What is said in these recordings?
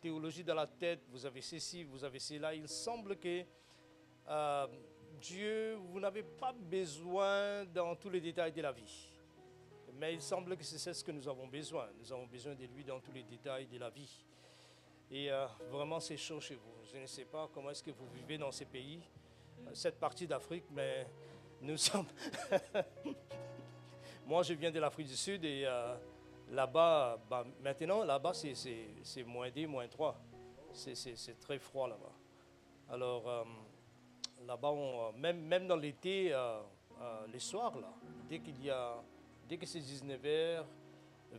théologie dans la tête, vous avez ceci, vous avez cela. Il semble que euh, Dieu, vous n'avez pas besoin dans tous les détails de la vie. Mais il semble que c'est ce que nous avons besoin. Nous avons besoin de lui dans tous les détails de la vie. Et vraiment, c'est chaud chez vous. Je ne sais pas comment est-ce que vous vivez dans ces pays, cette partie d'Afrique, mais nous sommes... Moi, je viens de l'Afrique du Sud et là-bas, maintenant, là-bas, c'est -2, -3. C'est très froid là-bas. Alors, là-bas, même dans l'été, les soirs, là, dès que c'est 19h,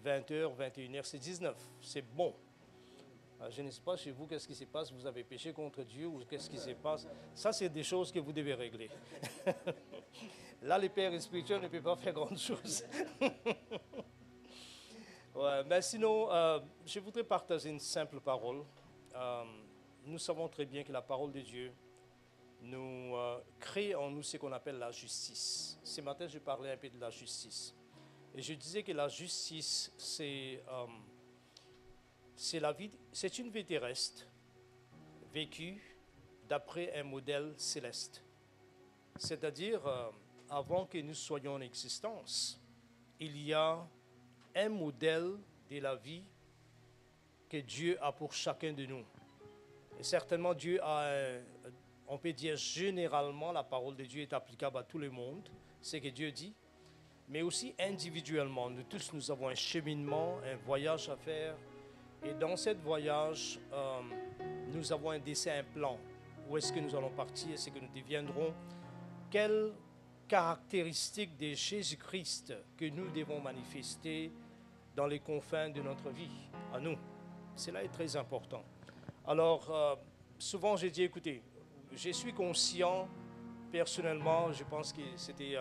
20h, 21h, c'est 19, c'est bon. Je ne sais pas chez vous, qu'est-ce qui se passe, vous avez péché contre Dieu ou qu'est-ce qui se passe. Ça, c'est des choses que vous devez régler. Là, les pères spirituels ne peuvent pas faire grand-chose. Ouais, mais sinon, je voudrais partager une simple parole. Nous savons très bien que la parole de Dieu nous crée en nous ce qu'on appelle la justice. Ce matin, je parlais un peu de la justice. Et je disais que la justice, c'est une vie terrestre vécue d'après un modèle céleste. C'est-à-dire, avant que nous soyons en existence, il y a un modèle de la vie que Dieu a pour chacun de nous. Et certainement, Dieu a, on peut dire généralement, la parole de Dieu est applicable à tout le monde, ce que Dieu dit, mais aussi individuellement. Nous tous, nous avons un cheminement, un voyage à faire. Et dans ce voyage, nous avons un dessein, un plan. Où est-ce que nous allons partir, ce que nous deviendrons, quelles caractéristiques de Jésus-Christ que nous devons manifester dans les confins de notre vie, à nous. Cela est très important. Alors, souvent j'ai dit, écoutez, je suis conscient, personnellement, je pense que c'était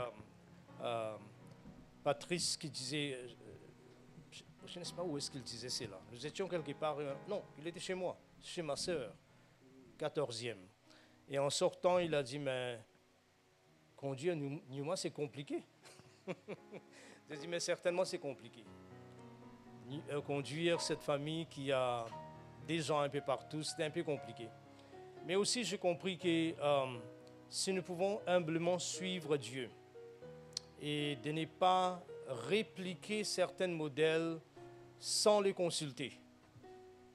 Patrice qui disait, je ne sais pas où est-ce qu'il disait cela. Nous étions quelque part, non, il était chez moi, chez ma sœur, 14e. Et en sortant, il a dit, mais conduire Numa, c'est compliqué. J'ai dit, mais certainement c'est compliqué. Conduire cette famille qui a des gens un peu partout, c'était un peu compliqué. Mais aussi, j'ai compris que si nous pouvons humblement suivre Dieu et de ne pas répliquer certains modèles sans les consulter,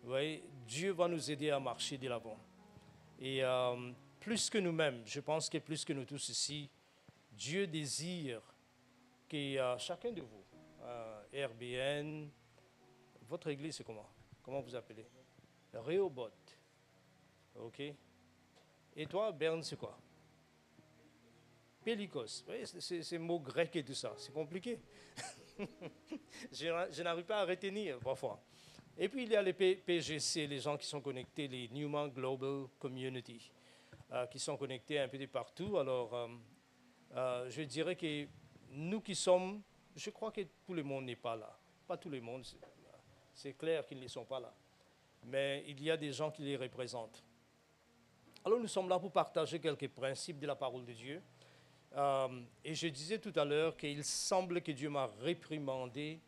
vous voyez, Dieu va nous aider à marcher de l'avant. Et plus que nous-mêmes, je pense que plus que nous tous ici, Dieu désire que chacun de vous, RBN, votre église c'est comment? Comment vous appelez? Rehoboth. Ok. Et toi, Berne, c'est quoi? Pélikos. Oui, c'est mots grecs et tout ça. C'est compliqué. Je n'arrive pas à retenir parfois. Et puis il y a les PGC, les gens qui sont connectés, les Newman Global Community, qui sont connectés un peu de partout. Alors, je dirais que nous qui sommes, je crois que tout le monde n'est pas là. Pas tout le monde, c'est clair qu'ils ne sont pas là. Mais il y a des gens qui les représentent. Alors nous sommes là pour partager quelques principes de la parole de Dieu. Et je disais tout à l'heure qu'il semble que Dieu m'a réprimandé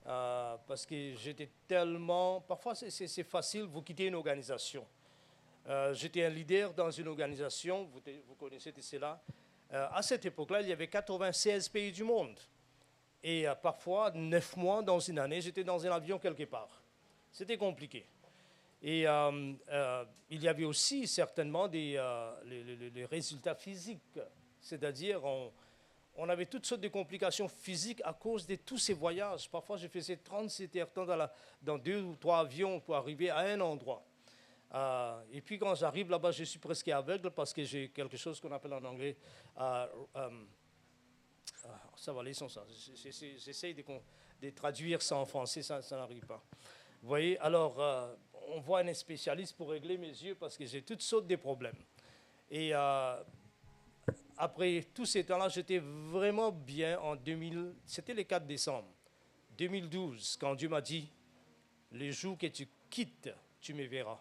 parce que j'étais tellement... Parfois c'est facile, vous quittez une organisation. J'étais un leader dans une organisation, vous connaissez cela. À cette époque-là, il y avait 96 pays du monde. Et parfois, 9 mois dans une année, j'étais dans un avion quelque part. C'était compliqué. Et il y avait aussi certainement les résultats physiques. C'est-à-dire, on avait toutes sortes de complications physiques à cause de tous ces voyages. Parfois, je faisais 37 heures dans 2 ou 3 avions pour arriver à un endroit. Et puis quand j'arrive là-bas, je suis presque aveugle parce que j'ai quelque chose qu'on appelle en anglais... ça va, laissons ça. J'essaie de traduire ça en français, ça n'arrive pas. Vous voyez, alors, on voit un spécialiste pour régler mes yeux parce que j'ai toutes sortes de problèmes. Et après tout ce temps-là, j'étais vraiment bien en 2000, c'était le 4 décembre 2012, quand Dieu m'a dit, le jour que tu quittes, tu me verras.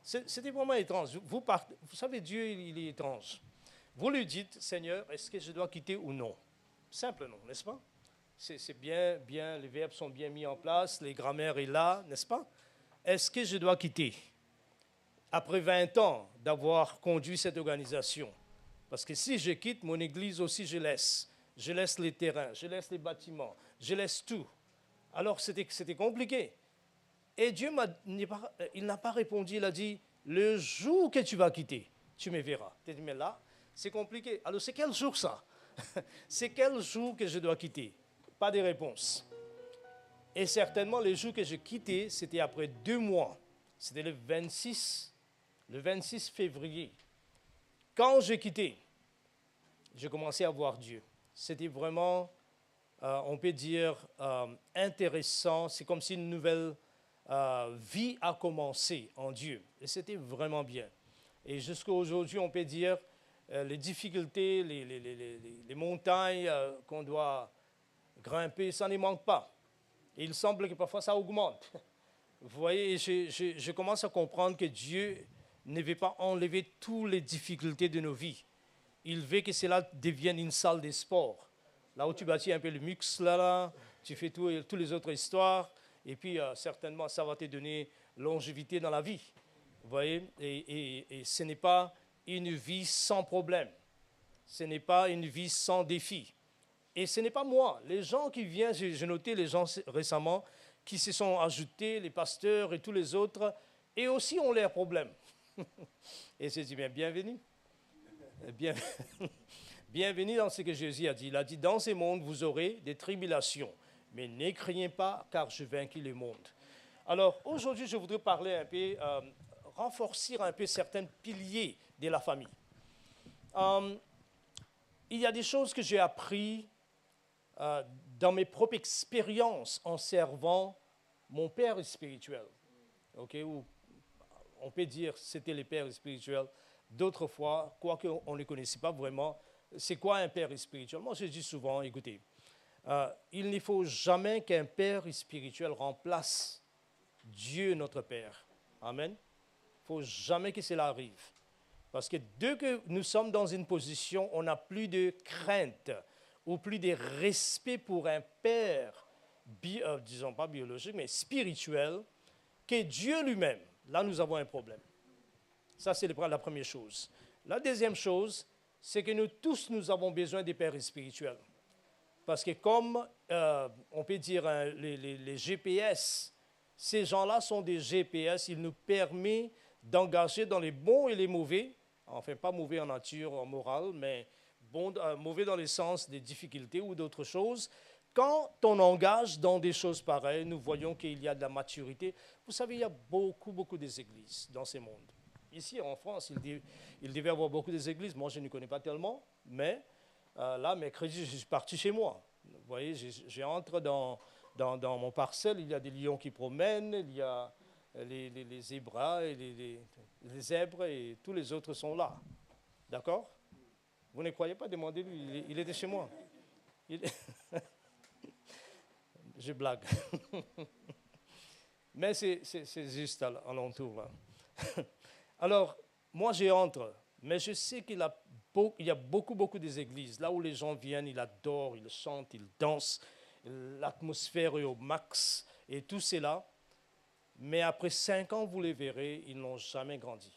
C'était vraiment étrange. Vous savez, Dieu, il est étrange. Vous lui dites, Seigneur, est-ce que je dois quitter ou non? Simple non, n'est-ce pas? C'est bien, les verbes sont bien mis en place, les grammaires est là, n'est-ce pas? est-ce que je dois quitter après 20 ans d'avoir conduit cette organisation? Parce que si je quitte, mon église aussi je laisse. Je laisse les terrains, je laisse les bâtiments, je laisse tout. Alors c'était compliqué. Et Dieu il n'a pas répondu, il a dit, le jour que tu vas quitter, tu me verras. Tu dis, mais là, c'est compliqué. Alors c'est quel jour ça? C'est quel jour que je dois quitter? Pas de réponse. Et certainement, les jours que je quittais, c'était après 2 mois. C'était le 26 février. Quand j'ai quitté, j'ai commencé à voir Dieu. C'était vraiment, on peut dire, intéressant. C'est comme si une nouvelle vie a commencé en Dieu. Et c'était vraiment bien. Et jusqu'à aujourd'hui, on peut dire, les difficultés, les montagnes qu'on doit grimper, ça ne manque pas. Et il semble que parfois ça augmente. Vous voyez, je commence à comprendre que Dieu ne veut pas enlever toutes les difficultés de nos vies. Il veut que cela devienne une salle de sport. Là où tu bâtis un peu le muscle, là, tu fais toutes les autres histoires, et puis certainement ça va te donner longévité dans la vie. Vous voyez, et ce n'est pas une vie sans problème. Ce n'est pas une vie sans défi. Et ce n'est pas moi. Les gens qui viennent, j'ai noté les gens récemment qui se sont ajoutés, les pasteurs et tous les autres, et aussi ont leurs problèmes. Et j'ai dit, bien, bienvenue. Bienvenue dans ce que Jésus a dit. Il a dit, dans ce monde, vous aurez des tribulations, mais ne craignez pas, car je vainquis le monde. Alors, aujourd'hui, je voudrais parler un peu, renforcer un peu certains piliers de la famille. Il y a des choses que j'ai apprises dans mes propres expériences en servant mon père spirituel. Okay? Ou on peut dire c'était les pères spirituels. D'autres fois, quoique on ne les connaissait pas vraiment, c'est quoi un père spirituel? Moi, je dis souvent, écoutez, il ne faut jamais qu'un père spirituel remplace Dieu notre Père. Amen. Il ne faut jamais que cela arrive. Parce que dès que nous sommes dans une position, on n'a plus de crainte ou plus de respect pour un père, disons pas biologique, mais spirituel, que Dieu lui-même. Là, nous avons un problème. Ça, c'est la première chose. La deuxième chose, c'est que nous tous, nous avons besoin des pères spirituels. Parce que comme, on peut dire, les GPS, ces gens-là sont des GPS, ils nous permettent d'engager dans les bons et les mauvais, enfin pas mauvais en nature, en morale, mais mauvais dans le sens des difficultés ou d'autres choses. Quand on engage dans des choses pareilles, nous voyons qu'il y a de la maturité. Vous savez, il y a beaucoup d'églises dans ce monde. Ici, en France, il devait y avoir beaucoup d'églises. Moi, je ne connais pas tellement, mais là, mercredi, je suis parti chez moi. Vous voyez, j'entre dans mon parcelle, il y a des lions qui promènent, il y a les zébras et les zèbres et tous les autres sont là. D'accord? Vous ne croyez pas? Demandez-lui, il était chez moi. Je blague. Mais c'est juste à l'entour. Là. Alors, moi, j'entre, mais je sais qu'il y a beaucoup d'églises, là où les gens viennent, ils adorent, ils chantent, ils dansent, l'atmosphère est au max, et tout cela. Mais après 5 ans, vous les verrez, ils n'ont jamais grandi.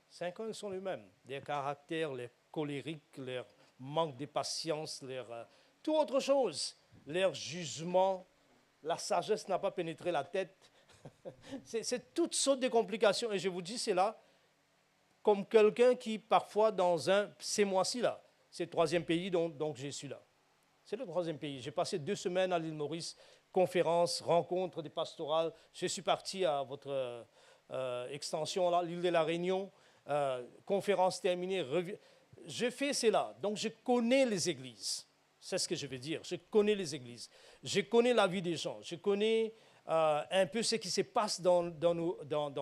5 ans, ils sont les mêmes. Leur caractère, leur colérique, leur manque de patience, tout autre chose. Leur jugement, la sagesse n'a pas pénétré la tête. C'est toutes sortes de complications. Et je vous dis cela comme quelqu'un qui, parfois, ces mois-ci là, c'est le 3e pays donc je suis là. C'est le 3e pays. J'ai passé 2 semaines à l'île Maurice, conférences, rencontres des pastorales. Je suis parti à votre extension là, l'île de la Réunion, conférence terminée. Je fais cela. Donc je connais les églises. C'est ce que je veux dire. Je connais les églises. Je connais la vie des gens. Je connais un peu ce qui se passe dans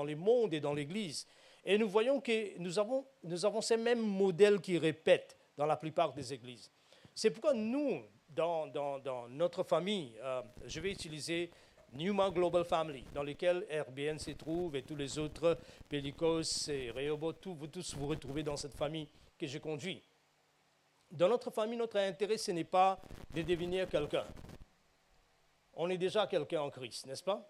les mondes et dans l'Église. Et nous voyons que nous avons ces mêmes modèles qui répètent dans la plupart des églises. C'est pourquoi nous, dans notre famille, je vais utiliser Newman Global Family, dans lequel RBN se trouve et tous les autres, Pélicos et Rehoboth, vous tous vous retrouvez dans cette famille que je conduis. Dans notre famille, notre intérêt, ce n'est pas de devenir quelqu'un. On est déjà quelqu'un en Christ, n'est-ce pas?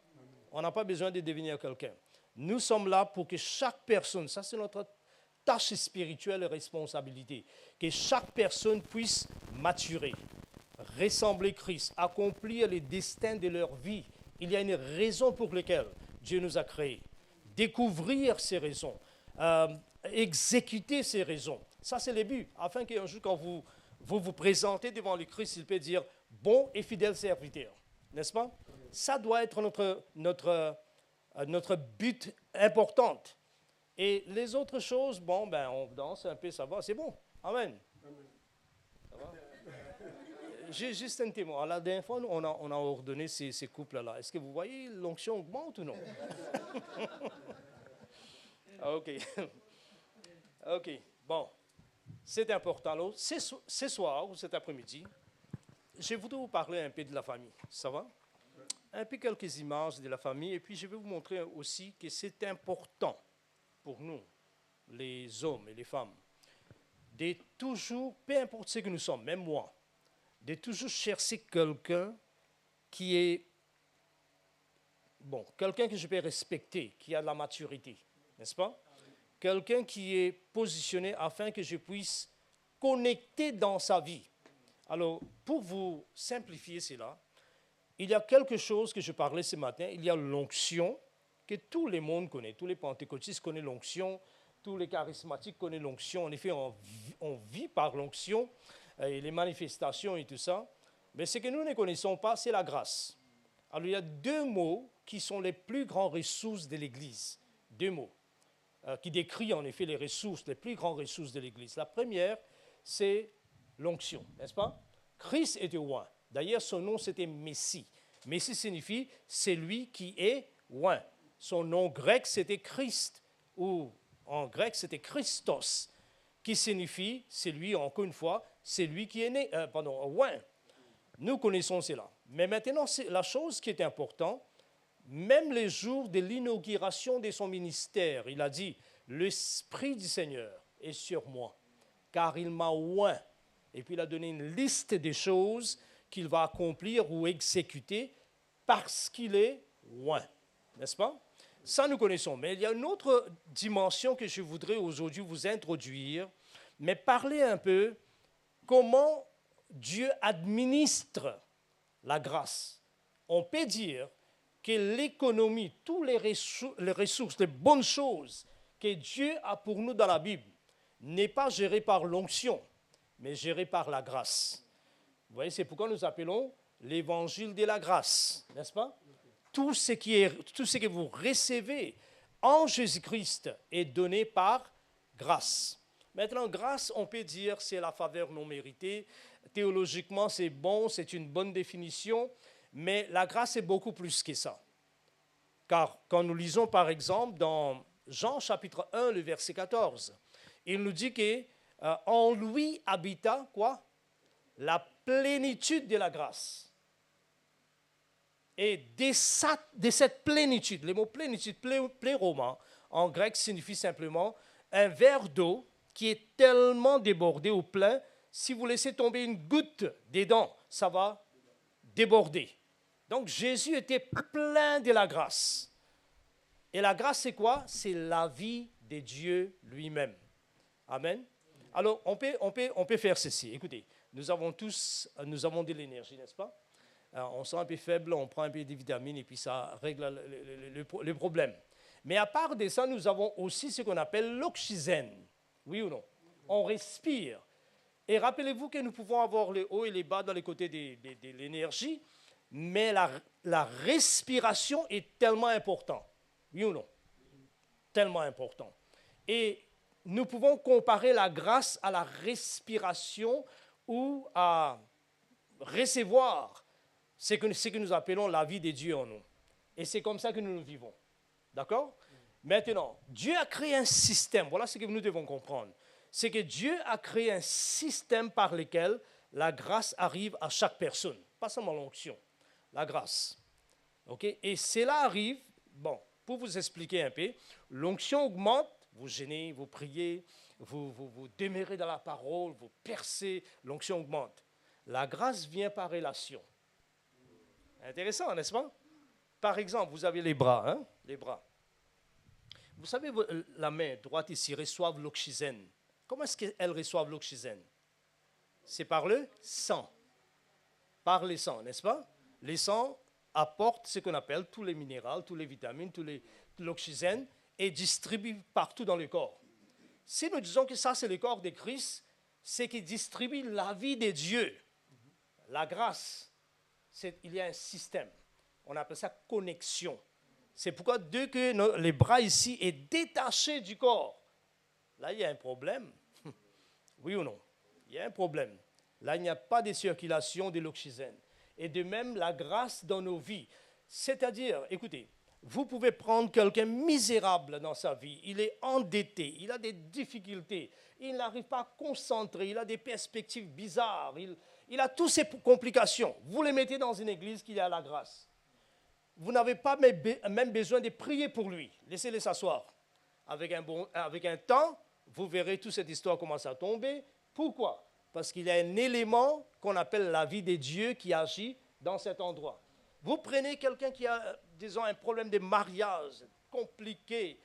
On n'a pas besoin de devenir quelqu'un. Nous sommes là pour que chaque personne, ça c'est notre tâche spirituelle et responsabilité, que chaque personne puisse maturer, ressembler Christ, accomplir les destins de leur vie. Il y a une raison pour laquelle Dieu nous a créés. Découvrir ces raisons, exécuter ces raisons. Ça, c'est le but, afin qu'un jour, quand vous présentez devant le Christ, il peut dire « bon et fidèle serviteur ». N'est-ce pas? Ça doit être notre but important. Et les autres choses, bon, ben, on danse un peu, ça va, c'est bon. Amen. Ça va? J'ai juste un témoin. La dernière fois, on a ordonné ces couples-là. Est-ce que vous voyez, l'onction augmente ou non? OK. OK. Bon. C'est important. Alors, ce soir ou cet après-midi, je voudrais vous parler un peu de la famille. Ça va? Un peu quelques images de la famille. Et puis, je vais vous montrer aussi que c'est important pour nous, les hommes et les femmes, de toujours, peu importe ce que nous sommes, même moi, de toujours chercher quelqu'un qui est, bon, quelqu'un que je peux respecter, qui a de la maturité, n'est-ce pas? Quelqu'un qui est positionné afin que je puisse connecter dans sa vie. Alors, pour vous simplifier cela, il y a quelque chose que je parlais ce matin, il y a l'onction, que tout le monde connaît, tous les pentecôtistes connaissent l'onction, tous les charismatiques connaissent l'onction. En effet, on vit par l'onction, et les manifestations et tout ça. Mais ce que nous ne connaissons pas, c'est la grâce. Alors, il y a deux mots qui sont les plus grandes ressources de l'Église. Deux mots qui décrivent en effet les ressources, les plus grandes ressources de l'Église. La première, c'est l'onction, n'est-ce pas? Christ était oint. D'ailleurs, son nom, c'était Messie. Messie signifie « celui qui est oint ». Son nom grec, c'était Christ, ou en grec, c'était Christos, qui signifie, c'est lui, encore une fois, c'est lui qui est né, oint. Nous connaissons cela. Mais maintenant, c'est la chose qui est importante, même les jours de l'inauguration de son ministère, il a dit, l'Esprit du Seigneur est sur moi, car il m'a oint. Et puis il a donné une liste des choses qu'il va accomplir ou exécuter parce qu'il est oint. N'est-ce pas? Ça, nous connaissons. Mais il y a une autre dimension que je voudrais aujourd'hui vous introduire, mais parler un peu comment Dieu administre la grâce. On peut dire que l'économie, toutes les ressources, les bonnes choses que Dieu a pour nous dans la Bible, n'est pas gérée par l'onction, mais gérée par la grâce. Vous voyez, c'est pourquoi nous appelons l'évangile de la grâce, n'est-ce pas? Tout ce que vous recevez en Jésus-Christ est donné par grâce. Maintenant, grâce, on peut dire, c'est la faveur non méritée. Théologiquement, c'est bon, c'est une bonne définition, mais la grâce est beaucoup plus que ça. Car quand nous lisons, par exemple, dans Jean chapitre 1, le verset 14, il nous dit qu'en lui habita, quoi? La plénitude de la grâce. Et de cette plénitude, le mot plénitude, pléroma, en grec signifie simplement un verre d'eau qui est tellement débordé au plein, si vous laissez tomber une goutte dedans, ça va déborder. Donc Jésus était plein de la grâce. Et la grâce, c'est quoi? C'est la vie de Dieu lui-même. Amen. Alors, on peut faire ceci. Écoutez, nous avons de l'énergie, n'est-ce pas? Alors, on sent un peu faible, on prend un peu de vitamines et puis ça règle le problème. Mais à part de ça, nous avons aussi ce qu'on appelle l'oxygène. Oui ou non? On respire. Et rappelez-vous que nous pouvons avoir les hauts et les bas dans les côtés de l'énergie, mais la respiration est tellement importante. Oui ou non? Tellement important. Et nous pouvons comparer la grâce à la respiration ou à recevoir ce que nous appelons la vie de Dieu en nous. Et c'est comme ça que nous vivons. D'accord? Maintenant, Dieu a créé un système. Voilà ce que nous devons comprendre. C'est que Dieu a créé un système par lequel la grâce arrive à chaque personne. Pas seulement l'onction, la grâce. Okay? Et cela arrive, bon, pour vous expliquer un peu, l'onction augmente, vous gênez, vous priez, vous demeurez dans la parole, vous percez, l'onction augmente. La grâce vient par relation. Intéressant, n'est-ce pas? par exemple, vous avez les bras, hein, les bras. Vous savez, la main droite ici reçoit l'oxygène. Comment est-ce qu'elle reçoit l'oxygène? C'est par le sang. Par le sang, n'est-ce pas? Le sang apporte ce qu'on appelle tous les minéraux, tous les vitamines, l'oxygène et distribue partout dans le corps. Si nous disons que ça, c'est le corps de Christ, c'est qu'il distribue la vie de Dieu, la grâce. Il y a un système. On appelle ça connexion. C'est pourquoi dès que les bras ici est détaché du corps, là, il y a un problème. Oui ou non? Il y a un problème. Là, il n'y a pas de circulation de l'oxygène. Et de même, la grâce dans nos vies. C'est-à-dire, écoutez, vous pouvez prendre quelqu'un misérable dans sa vie. Il est endetté, il a des difficultés, il n'arrive pas à concentrer, il a des perspectives bizarres, il a toutes ces complications. Vous les mettez dans une église qui a la grâce. Vous n'avez pas même besoin de prier pour lui. Laissez-le s'asseoir. Avec un temps, vous verrez toute cette histoire commencer à tomber. Pourquoi? Parce qu'il y a un élément qu'on appelle la vie de Dieu qui agit dans cet endroit. Vous prenez quelqu'un qui a, disons, un problème de mariage compliqué.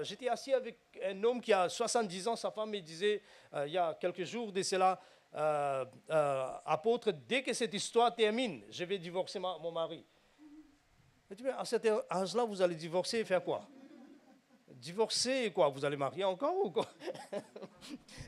J'étais assis avec un homme qui a 70 ans, sa femme me disait, il y a quelques jours de cela, apôtre, dès que cette histoire termine, je vais divorcer mon mari. Je dis, à cet âge-là, vous allez divorcer et faire quoi? Divorcer quoi? Vous allez marier encore ou quoi?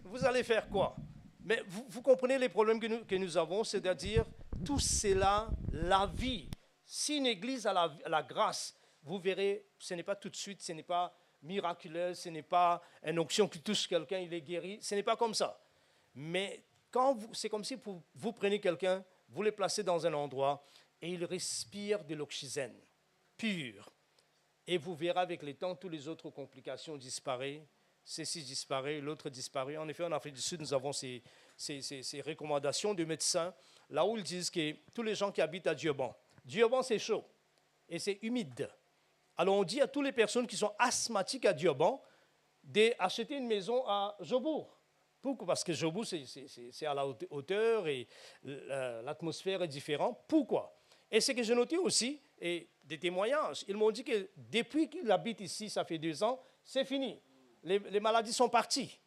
Vous allez faire quoi? Mais vous comprenez les problèmes que nous avons, c'est-à-dire tout cela, la vie. Si une église a la grâce, vous verrez, ce n'est pas tout de suite, ce n'est pas miraculeux, ce n'est pas une onction qui touche quelqu'un, il est guéri, ce n'est pas comme ça. Mais c'est comme si vous prenez quelqu'un, vous le placez dans un endroit et il respire de l'oxygène pur. Et vous verrez avec le temps, toutes les autres complications disparaissent. Ceci disparaît, l'autre disparaît. En effet, en Afrique du Sud, nous avons ces recommandations de médecins, là où ils disent que tous les gens qui habitent à Durban, c'est chaud et c'est humide. Alors on dit à toutes les personnes qui sont asthmatiques à Durban d'acheter une maison à Jobourg. Pourquoi? Parce que Jobourg, c'est à la hauteur et l'atmosphère est différente. Pourquoi? Et ce que j'ai noté aussi, et des témoignages, ils m'ont dit que depuis qu'ils habitent ici, ça fait 2 ans, c'est fini. Les maladies sont parties.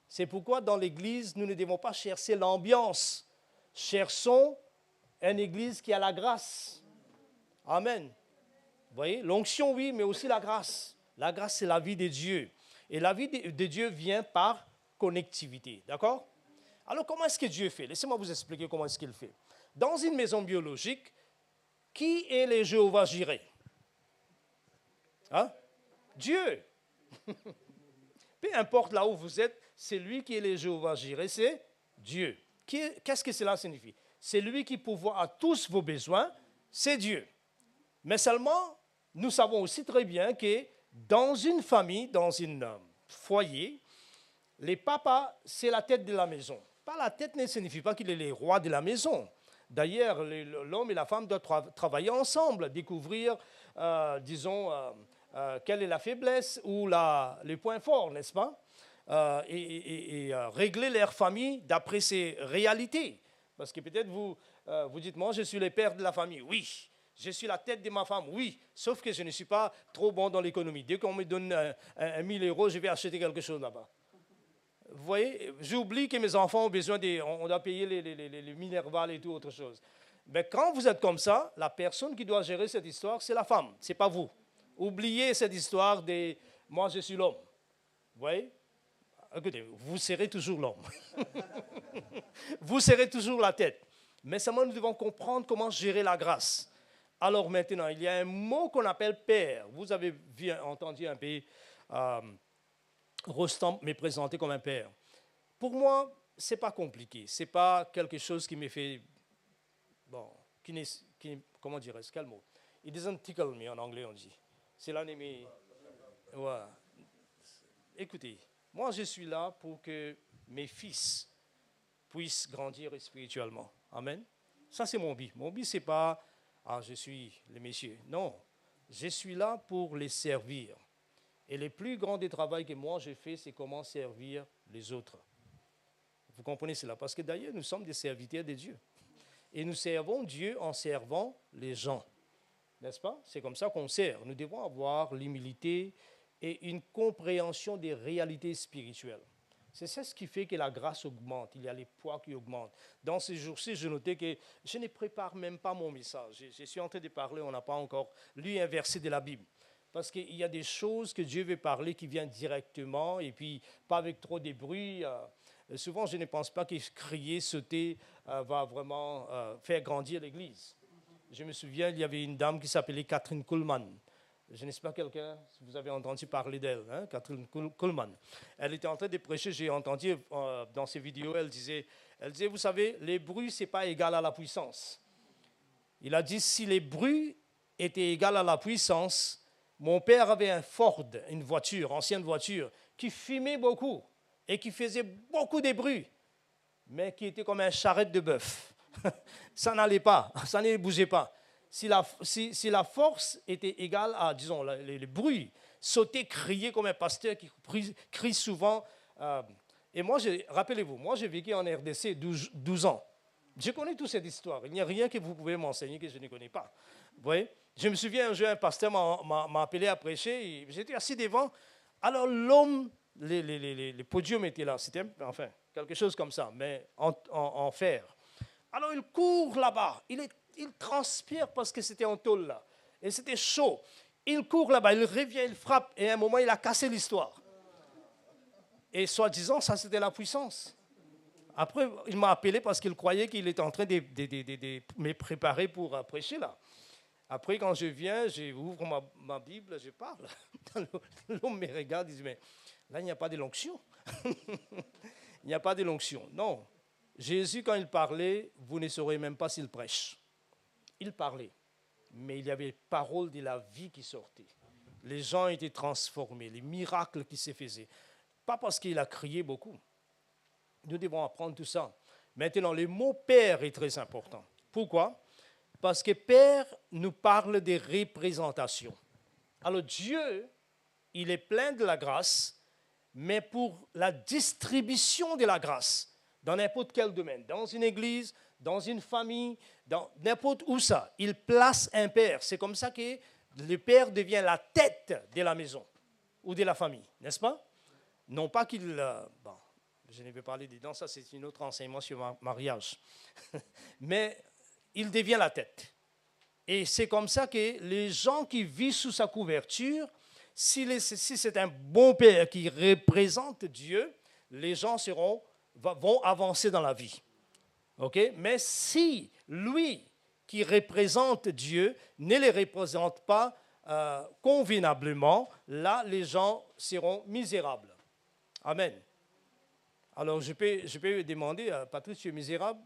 C'est pourquoi dans l'église, nous ne devons pas chercher l'ambiance. Cherchons une église qui a la grâce. Amen. Vous voyez, l'onction, oui, mais aussi la grâce. La grâce, c'est la vie de Dieu. Et la vie de Dieu vient par connectivité. D'accord? Alors, comment est-ce que Dieu fait? Laissez-moi vous expliquer comment est-ce qu'il fait. Dans une maison biologique, qui est le Jéhovah Jireh? Hein? Dieu. Peu importe là où vous êtes, c'est lui qui est le Jéhovah Jireh, c'est Dieu. Qu'est-ce que cela signifie? C'est lui qui pourvoit à tous vos besoins, c'est Dieu. Mais seulement, nous savons aussi très bien que dans une famille, dans un foyer, les papas, c'est la tête de la maison. Pas la tête ne signifie pas qu'il est le roi de la maison. D'ailleurs, l'homme et la femme doivent travailler ensemble, découvrir, disons, quelle est la faiblesse ou le point fort, n'est-ce pas? Et régler leur famille d'après ces réalités. Parce que peut-être vous dites, moi je suis le père de la famille, oui. Je suis la tête de ma femme, oui. Sauf que je ne suis pas trop bon dans l'économie. Dès qu'on me donne 1 000 €, je vais acheter quelque chose là-bas. Vous voyez, j'oublie que mes enfants ont besoin on doit payer les Minerval et tout autre chose. Mais quand vous êtes comme ça, la personne qui doit gérer cette histoire, c'est la femme, ce n'est pas vous. Oubliez cette histoire de « moi je suis l'homme ». Vous voyez? Écoutez, vous serez toujours l'homme. Vous serez toujours la tête. Mais seulement nous devons comprendre comment gérer la grâce. Alors maintenant, il y a un mot qu'on appelle père. Vous avez entendu un peu Rostand me présenter comme un père. Pour moi, ce n'est pas compliqué. Ce n'est pas quelque chose qui me fait... Bon, comment dirais-je? Quel mot? It doesn't tickle me en anglais, on dit. Cela ne me... Ouais. Écoutez, moi je suis là pour que mes fils puissent grandir spirituellement. Amen. Ça c'est mon but. Mon but c'est pas je suis le monsieur. Non, je suis là pour les servir. Et le plus grand des travaux que moi j'ai fait, c'est comment servir les autres. Vous comprenez cela? Parce que d'ailleurs nous sommes des serviteurs de Dieu. Et nous servons Dieu en servant les gens. N'est-ce pas? C'est comme ça qu'on sert. Nous devons avoir l'humilité et une compréhension des réalités spirituelles. C'est ça ce qui fait que la grâce augmente, il y a les poids qui augmentent. Dans ces jours-ci, je notais que je ne prépare même pas mon message. Je suis en train de parler, on n'a pas encore lu un verset de la Bible. Parce qu'il y a des choses que Dieu veut parler qui viennent directement et puis pas avec trop de bruit. Souvent, je ne pense pas que crier, sauter va vraiment faire grandir l'Église. Je me souviens, il y avait une dame qui s'appelait Catherine Kuhlman. Je ne sais pas quelqu'un, si vous avez entendu parler d'elle, hein, Catherine Kuhlman. Elle était en train de prêcher, j'ai entendu dans ses vidéos, elle disait, vous savez, les bruits, ce n'est pas égal à la puissance. Il a dit, si les bruits étaient égaux à la puissance, mon père avait un Ford, une voiture, ancienne voiture, qui fumait beaucoup et qui faisait beaucoup de bruit, mais qui était comme un charrette de bœuf. Ça n'allait pas, ça ne bougeait pas. Si la force était égale à, disons, les bruits, sauter, crier comme un pasteur qui crie souvent. Et moi, rappelez-vous, moi j'ai vécu en RDC 12 ans. Je connais toute cette histoire. Il n'y a rien que vous pouvez m'enseigner que je ne connais pas. Vous voyez? Je me souviens un jour, un pasteur m'a appelé à prêcher. J'étais assis devant. Alors l'homme, les podiums étaient là. C'était enfin quelque chose comme ça, mais en fer. Alors il court là-bas. Il transpire parce que c'était en tôle là. Et c'était chaud. Il court là-bas, il revient, il frappe. Et à un moment, il a cassé l'histoire. Et soi-disant, ça c'était la puissance. Après, il m'a appelé parce qu'il croyait qu'il était en train de me préparer pour prêcher là. Après, quand je viens, j'ouvre ma Bible, je parle. L'homme me regarde, il dit, mais là, il n'y a pas de l'onction. Il n'y a pas de l'onction. Non. Jésus, quand il parlait, vous ne saurez même pas s'il prêche. Il parlait, mais il y avait parole de la vie qui sortait. Les gens étaient transformés, les miracles qui se faisaient. Pas parce qu'il a crié beaucoup. Nous devons apprendre tout ça. Maintenant, le mot « Père » est très important. Pourquoi? Parce que Père nous parle des représentations. Alors Dieu, il est plein de la grâce, mais pour la distribution de la grâce, dans n'importe quel domaine, dans une église, dans une famille, dans n'importe où ça, il place un père. C'est comme ça que le père devient la tête de la maison ou de la famille, n'est-ce pas? Non pas qu'il... bon, je ne vais pas parler dedans, ça c'est un autre enseignement sur le mariage. Mais il devient la tête. Et c'est comme ça que les gens qui vivent sous sa couverture, si c'est un bon père qui représente Dieu, les gens vont avancer dans la vie. Okay? Mais si lui qui représente Dieu ne les représente pas convenablement, là, les gens seront misérables. Amen. Alors, je peux demander à Patrice, tu es misérable?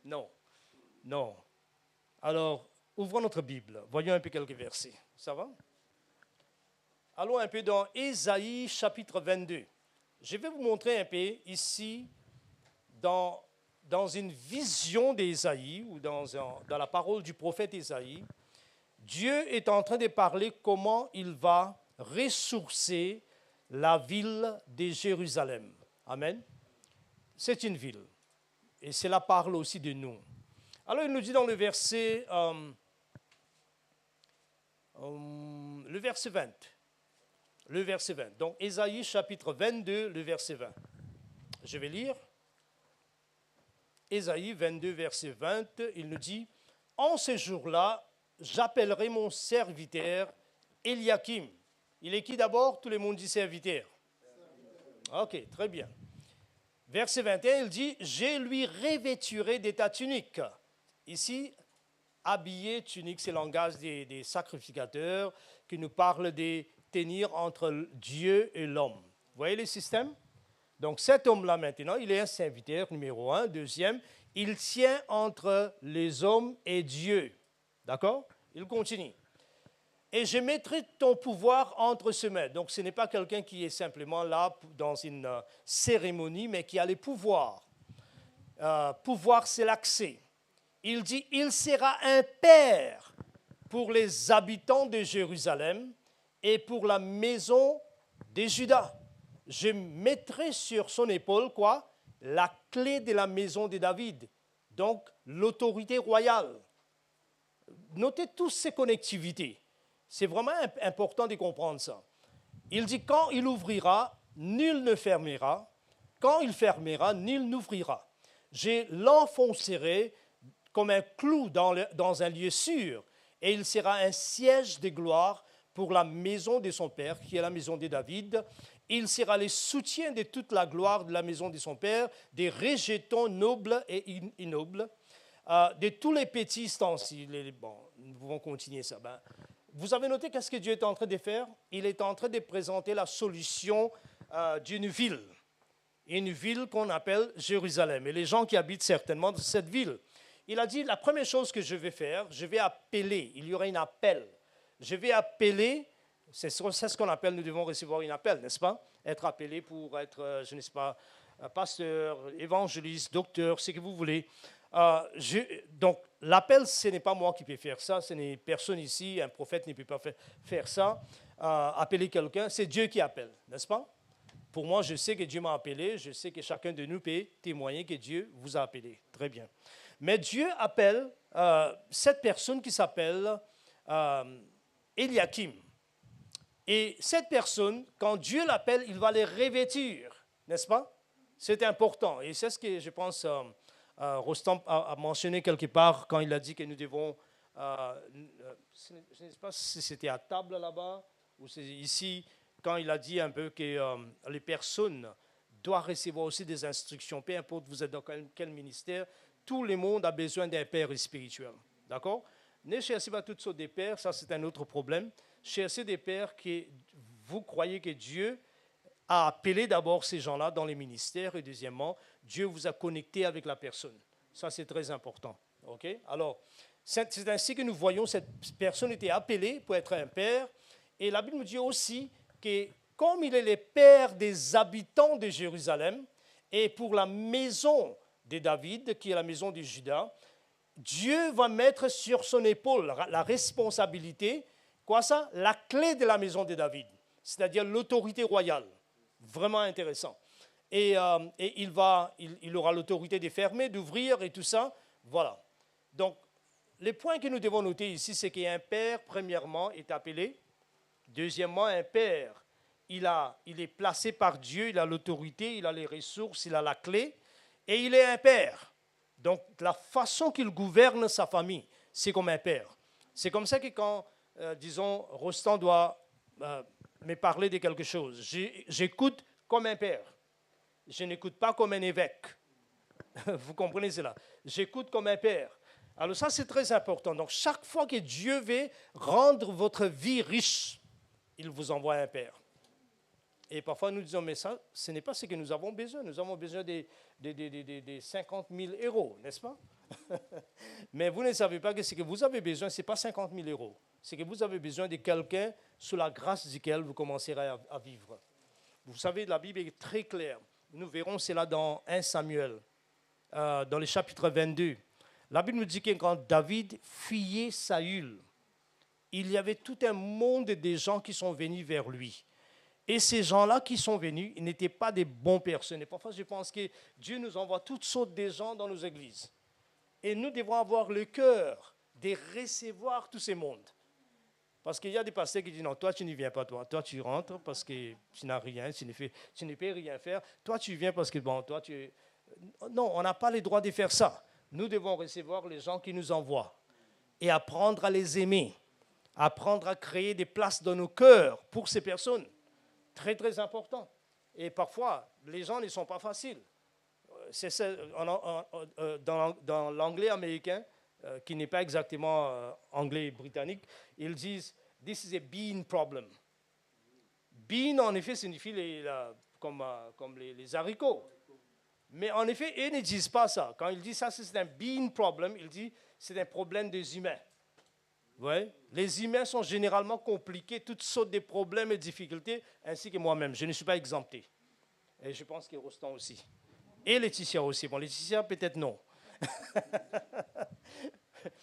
Non. Non. Alors, ouvrons notre Bible. Voyons un peu quelques versets. Ça va? Allons un peu dans Ésaïe chapitre 22. Je vais vous montrer un peu ici, dans une vision d'Ésaïe, ou dans la parole du prophète Ésaïe, Dieu est en train de parler comment il va ressourcer la ville de Jérusalem. Amen. C'est une ville. Et cela parle aussi de nous. Alors il nous dit dans le verset 20. Le verset 20. Donc Ésaïe chapitre 22, le verset 20. Je vais lire. Ésaïe 22, verset 20, il nous dit, « En ce jour-là, j'appellerai mon serviteur Eliakim. » Il est qui d'abord? Tout le monde dit serviteur. Ok, très bien. Verset 21, il dit, « Je lui revêturai de ta tunique. » Ici, habillé, tunique, c'est le langage des sacrificateurs qui nous parle de tenir entre Dieu et l'homme. Vous voyez le système? Donc cet homme-là maintenant, il est un serviteur numéro 1. Deuxième, il tient entre les hommes et Dieu. D'accord? Il continue. Et je mettrai ton pouvoir entre ses mains. Donc ce n'est pas quelqu'un qui est simplement là dans une cérémonie, mais qui a les pouvoirs. Pouvoir, c'est l'accès. Il dit, il sera un père pour les habitants de Jérusalem et pour la maison de Juda. Je mettrai sur son épaule, quoi? La clé de la maison de David. Donc, l'autorité royale. notez toutes ces connectivités. C'est vraiment important de comprendre ça. Il dit, quand il ouvrira, nul ne fermera. Quand il fermera, nul n'ouvrira. Je l'enfoncerai comme un clou dans un lieu sûr, et il sera un siège de gloire pour la maison de son père, qui est la maison de David. Il sera le soutien de toute la gloire de la maison de son père, des rejetons nobles et ignobles, de tous les petits ustensiles. Bon, nous pouvons continuer ça. Vous avez noté qu'est-ce que Dieu est en train de faire? Il est en train de présenter la solution d'une ville. Une ville qu'on appelle Jérusalem. Et les gens qui habitent certainement dans cette ville. Il a dit, la première chose que je vais faire, je vais appeler. Il y aura un appel. Je vais appeler, c'est ce qu'on appelle, nous devons recevoir un appel, n'est-ce pas? Être appelé pour être, je ne sais pas, pasteur, évangéliste, docteur, ce que vous voulez. Donc, l'appel, ce n'est pas moi qui peux faire ça, ce n'est personne ici, un prophète ne peut pas faire ça. Appeler quelqu'un, c'est Dieu qui appelle, n'est-ce pas? Pour moi, je sais que Dieu m'a appelé, je sais que chacun de nous peut témoigner que Dieu vous a appelé. Très bien. Mais Dieu appelle cette personne qui s'appelle Eliakim. Et cette personne, quand Dieu l'appelle, il va les revêtir, n'est-ce pas? C'est important. Et c'est ce que je pense Rostand a mentionné quelque part quand il a dit que nous devons, je ne sais pas si c'était à table là-bas ou c'est ici, quand il a dit un peu que les personnes doivent recevoir aussi des instructions, peu importe vous êtes dans quel ministère, tout le monde a besoin d'un père spirituel. D'accord? Ne cherchez pas toutes sortes de pères, ça c'est un autre problème. Cherchez des pères que vous croyez que Dieu a appelé d'abord ces gens-là dans les ministères et deuxièmement, Dieu vous a connecté avec la personne. Ça c'est très important. Okay? Alors, c'est ainsi que nous voyons cette personne était appelée pour être un père et la Bible nous dit aussi que comme il est le père des habitants de Jérusalem et pour la maison de David, qui est la maison de Juda, Dieu va mettre sur son épaule la responsabilité, quoi ça? La clé de la maison de David, c'est-à-dire l'autorité royale. Vraiment intéressant. Et il aura l'autorité de fermer, d'ouvrir et tout ça. Voilà. Donc, les points que nous devons noter ici, c'est qu'un père, premièrement, est appelé. Deuxièmement, un père, il est placé par Dieu, il a l'autorité, il a les ressources, il a la clé, et il est un père. Donc, la façon qu'il gouverne sa famille, c'est comme un père. C'est comme ça que quand, disons, Rostand doit me parler de quelque chose, j'écoute comme un père. Je n'écoute pas comme un évêque. Vous comprenez cela? J'écoute comme un père. Alors ça, c'est très important. Donc, chaque fois que Dieu veut rendre votre vie riche, il vous envoie un père. Et parfois, nous disons, mais ça, ce n'est pas ce que nous avons besoin. Nous avons besoin des 50 000 euros, n'est-ce pas? Mais vous ne savez pas que ce que vous avez besoin, ce n'est pas 50 000 euros. C'est que vous avez besoin de quelqu'un sous la grâce duquel vous commencerez à vivre. Vous savez, la Bible est très claire. Nous verrons cela dans 1 Samuel, dans le chapitre 22. La Bible nous dit que quand David fuyait Saül, il y avait tout un monde de gens qui sont venus vers lui. Et ces gens-là qui sont venus, ils n'étaient pas des bonnes personnes. Et parfois, je pense que Dieu nous envoie toutes sortes de gens dans nos églises. Et nous devons avoir le cœur de recevoir tous ces mondes. Parce qu'il y a des pasteurs qui disent, non, toi, tu n'y viens pas, toi tu rentres parce que tu n'as rien, tu ne peux rien faire. Toi, tu viens parce que, bon, toi, tu... Non, on n'a pas le droit de faire ça. Nous devons recevoir les gens qui nous envoient et apprendre à les aimer, apprendre à créer des places dans nos cœurs pour ces personnes. Très, très important. Et parfois, les gens ne sont pas faciles. C'est ça, dans l'anglais américain, qui n'est pas exactement anglais britannique, ils disent « This is a bean problem ». Bean, en effet, signifie comme les haricots. Mais en effet, ils ne disent pas ça. Quand ils disent ça, c'est un bean problem, ils disent c'est un problème des humains. Ouais. Les humains sont généralement compliqués, toutes sortes de problèmes et difficultés, ainsi que moi-même. Je ne suis pas exempté. Et je pense que Rostand aussi. Et Laetitia aussi. Bon, Laetitia, peut-être non.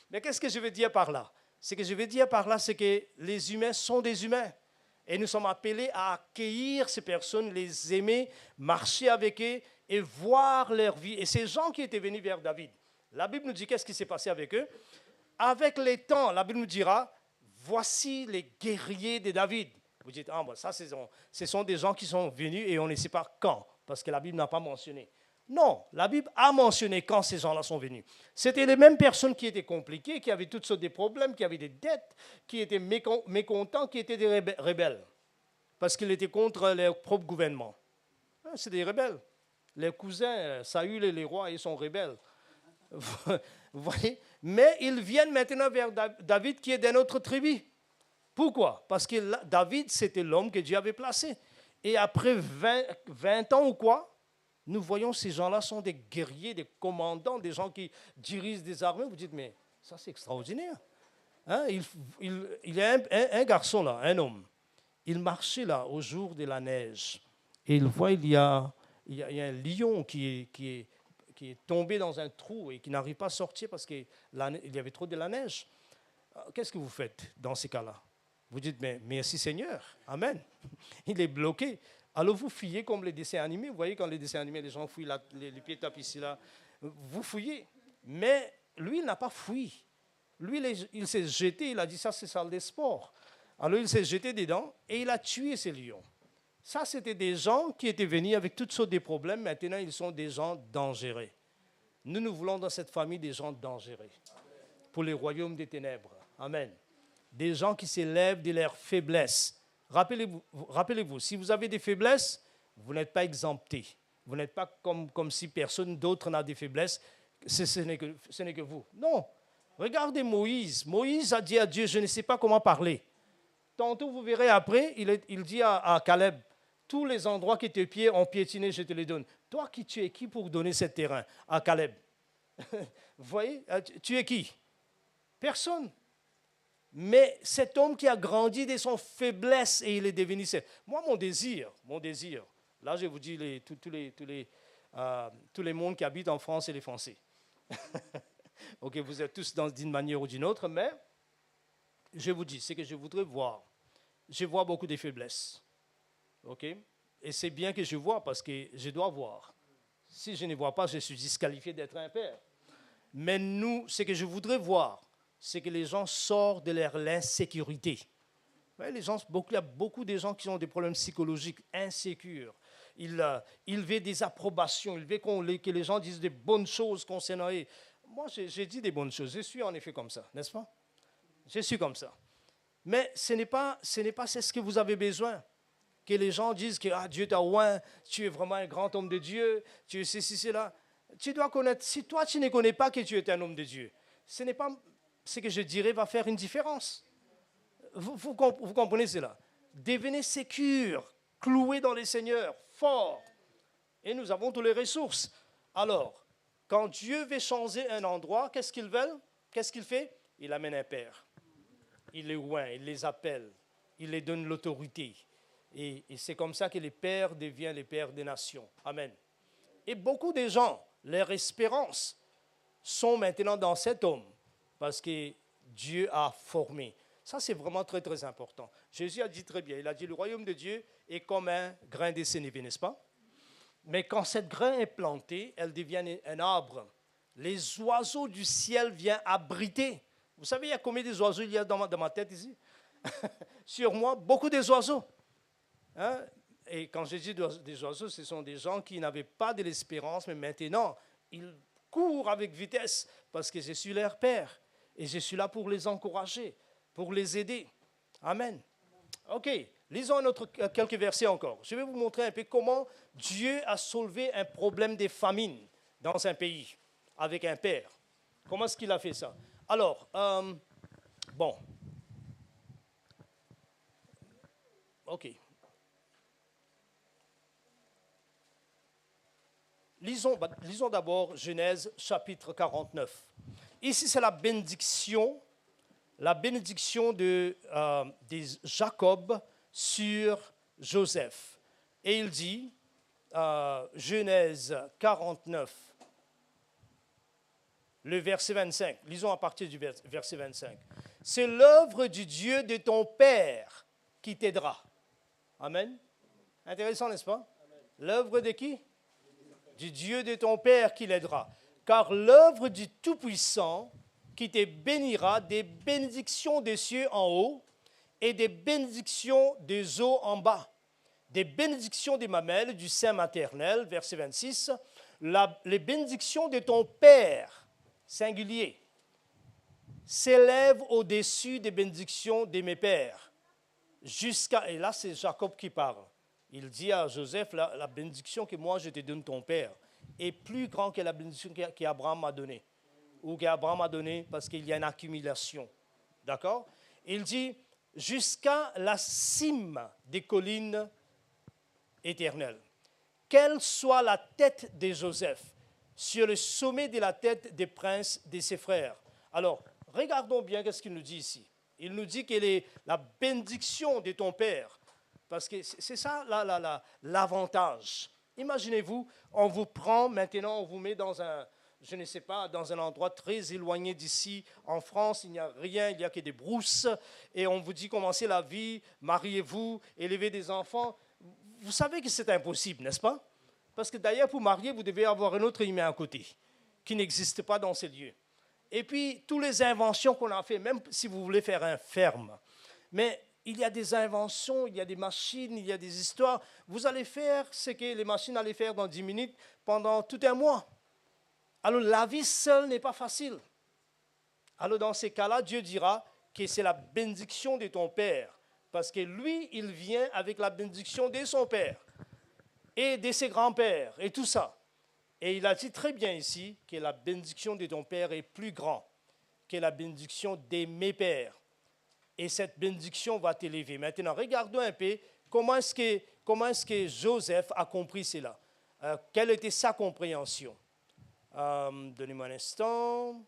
Mais qu'est-ce que je veux dire par là? Ce que je veux dire par là, c'est que les humains sont des humains. Et nous sommes appelés à accueillir ces personnes, les aimer, marcher avec eux et voir leur vie. Et ces gens qui étaient venus vers David, la Bible nous dit qu'est-ce qui s'est passé avec eux. Avec les temps, la Bible nous dira, voici les guerriers de David. Vous dites, ah, bon, ça, ce sont des gens qui sont venus et on ne sait pas quand, parce que la Bible n'a pas mentionné. Non, la Bible a mentionné quand ces gens-là sont venus. C'était les mêmes personnes qui étaient compliquées, qui avaient toutes sortes de problèmes, qui avaient des dettes, qui étaient mécontents, qui étaient des rebelles, parce qu'ils étaient contre leur propre gouvernement. C'est des rebelles. Les cousins, Saül et les rois, ils sont rebelles. Vous voyez? Mais ils viennent maintenant vers David qui est d'un autre tribu. Pourquoi? Parce que David, c'était l'homme que Dieu avait placé. Et après 20 ans ou quoi, nous voyons ces gens-là sont des guerriers, des commandants, des gens qui dirigent des armées. Vous dites, mais ça c'est extraordinaire. Hein? Il y a un garçon là, un homme. Il marchait là au jour de la neige. Et il voit, il y a un lion qui est tombé dans un trou et qui n'arrive pas à sortir parce qu'il y avait trop de la neige. Qu'est-ce que vous faites dans ces cas-là? Vous dites, mais merci Seigneur, Amen. Il est bloqué. Alors vous fouillez comme les dessins animés. Vous voyez quand les dessins animés, les gens fouillent les pieds tapent ici, là. Vous fouillez. Mais lui, il n'a pas fouillé. Lui, il s'est jeté, il a dit, ça c'est salle des sports. Alors il s'est jeté dedans et il a tué ces lions. Ça, c'était des gens qui étaient venus avec toutes sortes de problèmes. Maintenant, ils sont des gens dangereux. Nous voulons dans cette famille des gens dangereux pour les royaumes des ténèbres. Amen. Des gens qui s'élèvent de leurs faiblesses. Rappelez-vous, si vous avez des faiblesses, vous n'êtes pas exemptés. Vous n'êtes pas comme si personne d'autre n'a des faiblesses. Ce n'est que vous. Non. Regardez Moïse. Moïse a dit à Dieu, je ne sais pas comment parler. Tantôt, vous verrez après, il dit à Caleb, tous les endroits que tes pieds ont piétiné, je te les donne. Toi, tu es qui pour donner ce terrain à Caleb? Vous voyez, tu es qui? Personne. Mais cet homme qui a grandi de son faiblesse et il est devenu... Moi, mon désir, là je vous dis tous les mondes qui habitent en France et les Français. Ok, vous êtes tous d'une manière ou d'une autre, mais je vous dis, c'est que je voudrais voir. Je vois beaucoup de faiblesses. Ok? Et c'est bien que je vois parce que je dois voir. Si je ne vois pas, je suis disqualifié d'être un père. Mais ce que je voudrais voir, c'est que les gens sortent de leur insécurité. Les gens, il y a beaucoup de gens qui ont des problèmes psychologiques, insécures. Ils veulent des approbations, ils veulent que les gens disent des bonnes choses concernant eux. Moi, j'ai dit des bonnes choses. Je suis en effet comme ça, n'est-ce pas? Je suis comme ça. Mais ce n'est pas ce que vous avez besoin. Que les gens disent que Dieu t'a oint, tu es vraiment un grand homme de Dieu, tu es ceci, cela. Tu dois connaître. Si toi, tu ne connais pas que tu es un homme de Dieu, ce n'est pas ce que je dirais va faire une différence. Vous comprenez cela? Devenez sécure, cloué dans les seigneurs, fort. Et nous avons toutes les ressources. Alors, quand Dieu veut changer un endroit, qu'est-ce qu'il veut? Qu'est-ce qu'il fait? Il amène un père. Il les oint, il les appelle, il les donne l'autorité. Et c'est comme ça que les pères deviennent les pères des nations. Amen. Et beaucoup de gens, leur espérance, sont maintenant dans cet homme. Parce que Dieu a formé. Ça, c'est vraiment très, très important. Jésus a dit très bien, il a dit, le royaume de Dieu est comme un grain de sénévé, n'est-ce pas? Mais quand cette grain est plantée, elle devient un arbre. Les oiseaux du ciel viennent abriter. Vous savez, il y a combien d'oiseaux il y a dans ma tête ici? Sur moi, beaucoup d'oiseaux. Hein? Et quand je dis des oiseaux, ce sont des gens qui n'avaient pas de l'espérance, mais maintenant, ils courent avec vitesse parce que je suis leur père. Et je suis là pour les encourager, pour les aider. Amen. OK, lisons quelques versets encore. Je vais vous montrer un peu comment Dieu a soulevé un problème de famine dans un pays avec un père. Comment est-ce qu'il a fait ça? Alors, bon. OK. Lisons d'abord Genèse chapitre 49. Ici, c'est la bénédiction de Jacob sur Joseph. Et il dit, Genèse 49, le verset 25, lisons à partir du verset 25. C'est l'œuvre du Dieu de ton Père qui t'aidera. Amen. Intéressant, n'est-ce pas? L'œuvre de qui? Du Dieu de ton Père qui l'aidera. Car l'œuvre du Tout-Puissant qui te bénira des bénédictions des cieux en haut et des bénédictions des eaux en bas, des bénédictions des mamelles du sein maternel, verset 26, les bénédictions de ton Père, singulier, s'élèvent au-dessus des bénédictions de mes pères, jusqu'à, et là c'est Jacob qui parle, il dit à Joseph, la bénédiction que moi je te donne ton Père est plus grande que la bénédiction qu'Abraham m'a donnée, ou qu'Abraham a donnée parce qu'il y a une accumulation, d'accord? Il dit, jusqu'à la cime des collines éternelles. Quelle soit la tête de Joseph sur le sommet de la tête des princes de ses frères. Alors, regardons bien ce qu'il nous dit ici. Il nous dit qu'elle est la bénédiction de ton Père. Parce que c'est ça l'avantage. Imaginez-vous, on vous prend maintenant, on vous met dans un, je ne sais pas, dans un endroit très éloigné d'ici. En France, il n'y a rien, il n'y a que des brousses. Et on vous dit commencez la vie, mariez-vous, élevez des enfants. Vous savez que c'est impossible, n'est-ce pas? Parce que d'ailleurs, pour marier, vous devez avoir un autre humain à côté, qui n'existe pas dans ces lieux. Et puis, toutes les inventions qu'on a fait, même si vous voulez faire un ferme, mais il y a des inventions, il y a des machines, il y a des histoires. Vous allez faire ce que les machines allaient faire dans 10 minutes pendant tout un mois. Alors, la vie seule n'est pas facile. Alors, dans ces cas-là, Dieu dira que c'est la bénédiction de ton Père. Parce que lui, il vient avec la bénédiction de son Père et de ses grands-pères et tout ça. Et il a dit très bien ici que la bénédiction de ton Père est plus grande que la bénédiction de mes pères. Et cette bénédiction va t'élever. Maintenant, regardons un peu comment est-ce que Joseph a compris cela. Quelle était sa compréhension? Donnez-moi un instant.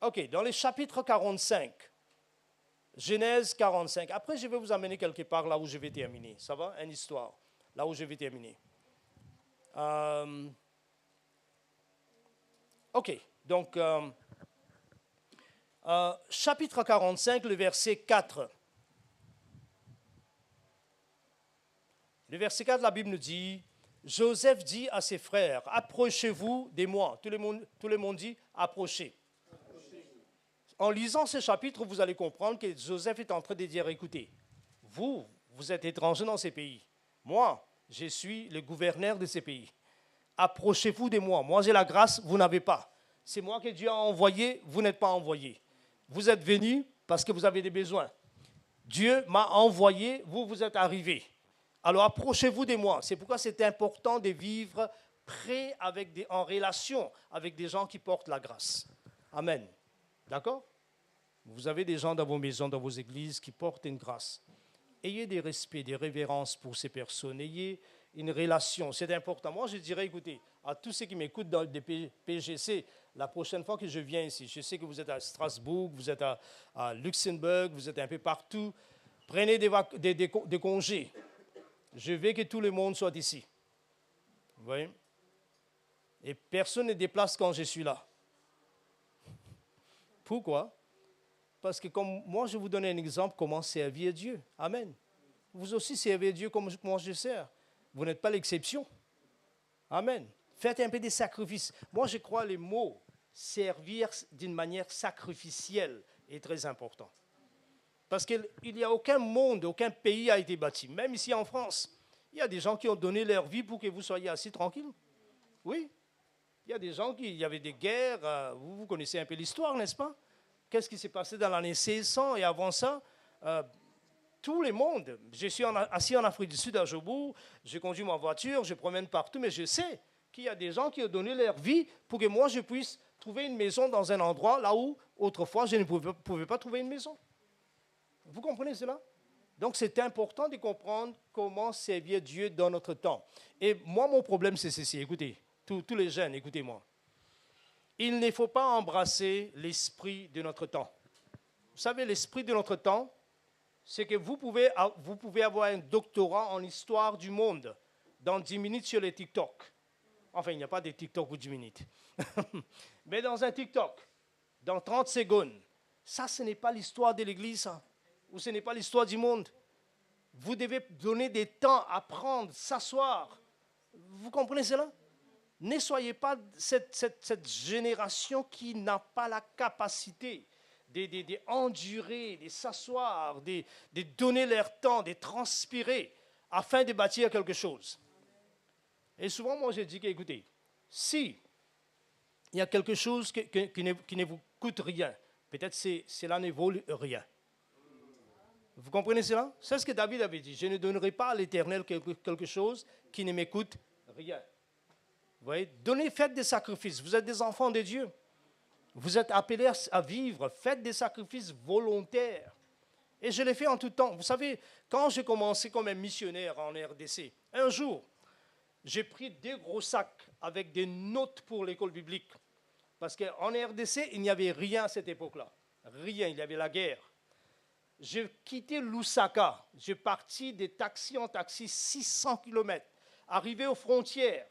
OK, dans le chapitre 45, Genèse 45. Après, je vais vous amener quelque part là où je vais terminer. Ça va? Une histoire. Là où je vais terminer. OK. Donc, chapitre 45, le verset 4. Le verset 4, la Bible nous dit, Joseph dit à ses frères, approchez-vous de moi. Tout le monde dit, approchez. En lisant ce chapitre, vous allez comprendre que Joseph est en train de dire, écoutez, vous êtes étrangers dans ces pays. Moi, je suis le gouverneur de ces pays. Approchez-vous de moi. Moi, j'ai la grâce, vous n'avez pas. C'est moi que Dieu a envoyé, vous n'êtes pas envoyé. Vous êtes venus parce que vous avez des besoins. Dieu m'a envoyé, vous êtes arrivés. Alors, approchez-vous de moi. C'est pourquoi c'est important de vivre près en relation avec des gens qui portent la grâce. Amen. D'accord? Vous avez des gens dans vos maisons, dans vos églises qui portent une grâce. Ayez des respects, des révérences pour ces personnes. Ayez une relation. C'est important. Moi, je dirais, écoutez, à tous ceux qui m'écoutent dans des PGC, la prochaine fois que je viens ici, je sais que vous êtes à Strasbourg, vous êtes à Luxembourg, vous êtes un peu partout. Prenez des congés. Je veux que tout le monde soit ici. Vous voyez? Et personne ne déplace quand je suis là. Pourquoi? Parce que comme moi, je vous donne un exemple comment servir Dieu. Amen. Vous aussi servez Dieu comme moi je sers. Vous n'êtes pas l'exception. Amen. Faites un peu des sacrifices. Moi, je crois les mots servir d'une manière sacrificielle est très important. Parce qu'il n'y a aucun monde, aucun pays a été bâti. Même ici en France, il y a des gens qui ont donné leur vie pour que vous soyez assis tranquille. Oui. Il y a des gens il y avait des guerres. Vous connaissez un peu l'histoire, n'est-ce pas? Qu'est-ce qui s'est passé dans l'année 1600 et avant ça? Tout le monde. Je suis assis en Afrique du Sud à Jobourg, je conduis ma voiture, je promène partout, mais je sais qu'il y a des gens qui ont donné leur vie pour que moi je puisse trouver une maison dans un endroit là où autrefois je ne pouvais pas trouver une maison. Vous comprenez cela? Donc c'est important de comprendre comment servir Dieu dans notre temps. Et moi, mon problème, c'est ceci. Écoutez, tous les jeunes, écoutez-moi. Il ne faut pas embrasser l'esprit de notre temps. Vous savez, l'esprit de notre temps, c'est que vous pouvez avoir un doctorat en histoire du monde dans 10 minutes sur les TikTok. Enfin, il n'y a pas de TikTok pour 10 minutes. Mais dans un TikTok, dans 30 secondes, ça, ce n'est pas l'histoire de l'Église, ça. Ou ce n'est pas l'histoire du monde. Vous devez donner des temps à prendre, s'asseoir. Vous comprenez cela? Ne soyez pas cette génération qui n'a pas la capacité d'endurer, de s'asseoir, de donner leur temps, de transpirer afin de bâtir quelque chose. Et souvent, moi, je dis qu'écoutez, si il y a quelque chose qui ne vous coûte rien, peut-être cela ne vaut rien. Vous comprenez cela? C'est ce que David avait dit. Je ne donnerai pas à l'Éternel quelque chose qui ne me coûte rien. Vous voyez? Donnez, faites des sacrifices. Vous êtes des enfants de Dieu. Vous êtes appelés à vivre. Faites des sacrifices volontaires. Et je l'ai fait en tout temps. Vous savez, quand j'ai commencé comme un missionnaire en RDC, un jour, j'ai pris 2 gros sacs avec des notes pour l'école biblique. Parce qu'en RDC, il n'y avait rien à cette époque-là. Rien, il y avait la guerre. J'ai quitté Lusaka. J'ai parti de taxi en taxi 600 km. Arrivé aux frontières,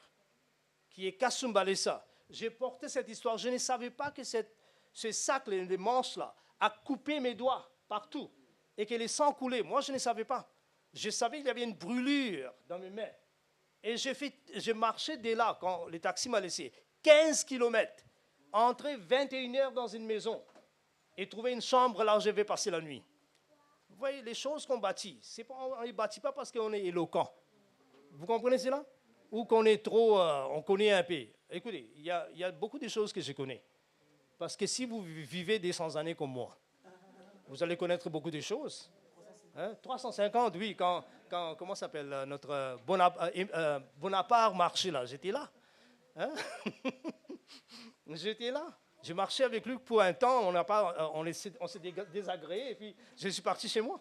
qui est Kasumbalesa. J'ai porté cette histoire. Je ne savais pas que ce sac, les manches-là, a coupé mes doigts partout et que les sangs coulaient. Moi, je ne savais pas. Je savais qu'il y avait une brûlure dans mes mains. Et j'ai marché dès là, quand le taxi m'a laissé, 15 km, entrer 21 heures dans une maison et trouver une chambre là où je vais passer la nuit. Vous voyez, les choses qu'on bâtit, on ne les bâtit pas parce qu'on est éloquent. Vous comprenez cela? Ou qu'on est trop, on connaît un peu. Écoutez, il y a beaucoup de choses que je connais. Parce que si vous vivez des 100 années comme moi, vous allez connaître beaucoup de choses. Hein? 350, oui, quand comment s'appelle notre Bonaparte marchait là, j'étais là. Hein? J'étais là. J'ai marché avec lui pour un temps, on s'est désagréé et puis je suis parti chez moi.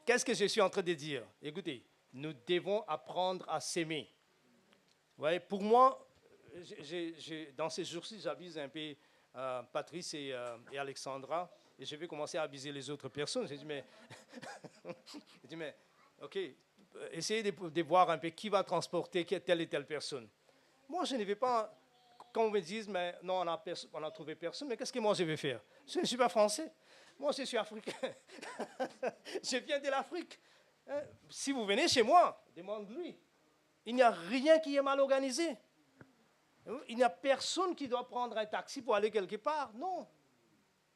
Qu'est-ce que je suis en train de dire? Écoutez, nous devons apprendre à s'aimer. Ouais, pour moi, dans ces jours-ci, j'avise un peu Patrice et Alexandra, et je vais commencer à aviser les autres personnes. J'ai dit, mais ok, essayez de voir un peu qui va transporter telle et telle personne. Moi, je ne vais pas, quand on me dise, mais non, on a trouvé personne, mais qu'est-ce que moi je vais faire? Je ne suis pas français. Moi, je suis africain. Je viens de l'Afrique. Si vous venez chez moi, demande-lui. Il n'y a rien qui est mal organisé. Il n'y a personne qui doit prendre un taxi pour aller quelque part. Non.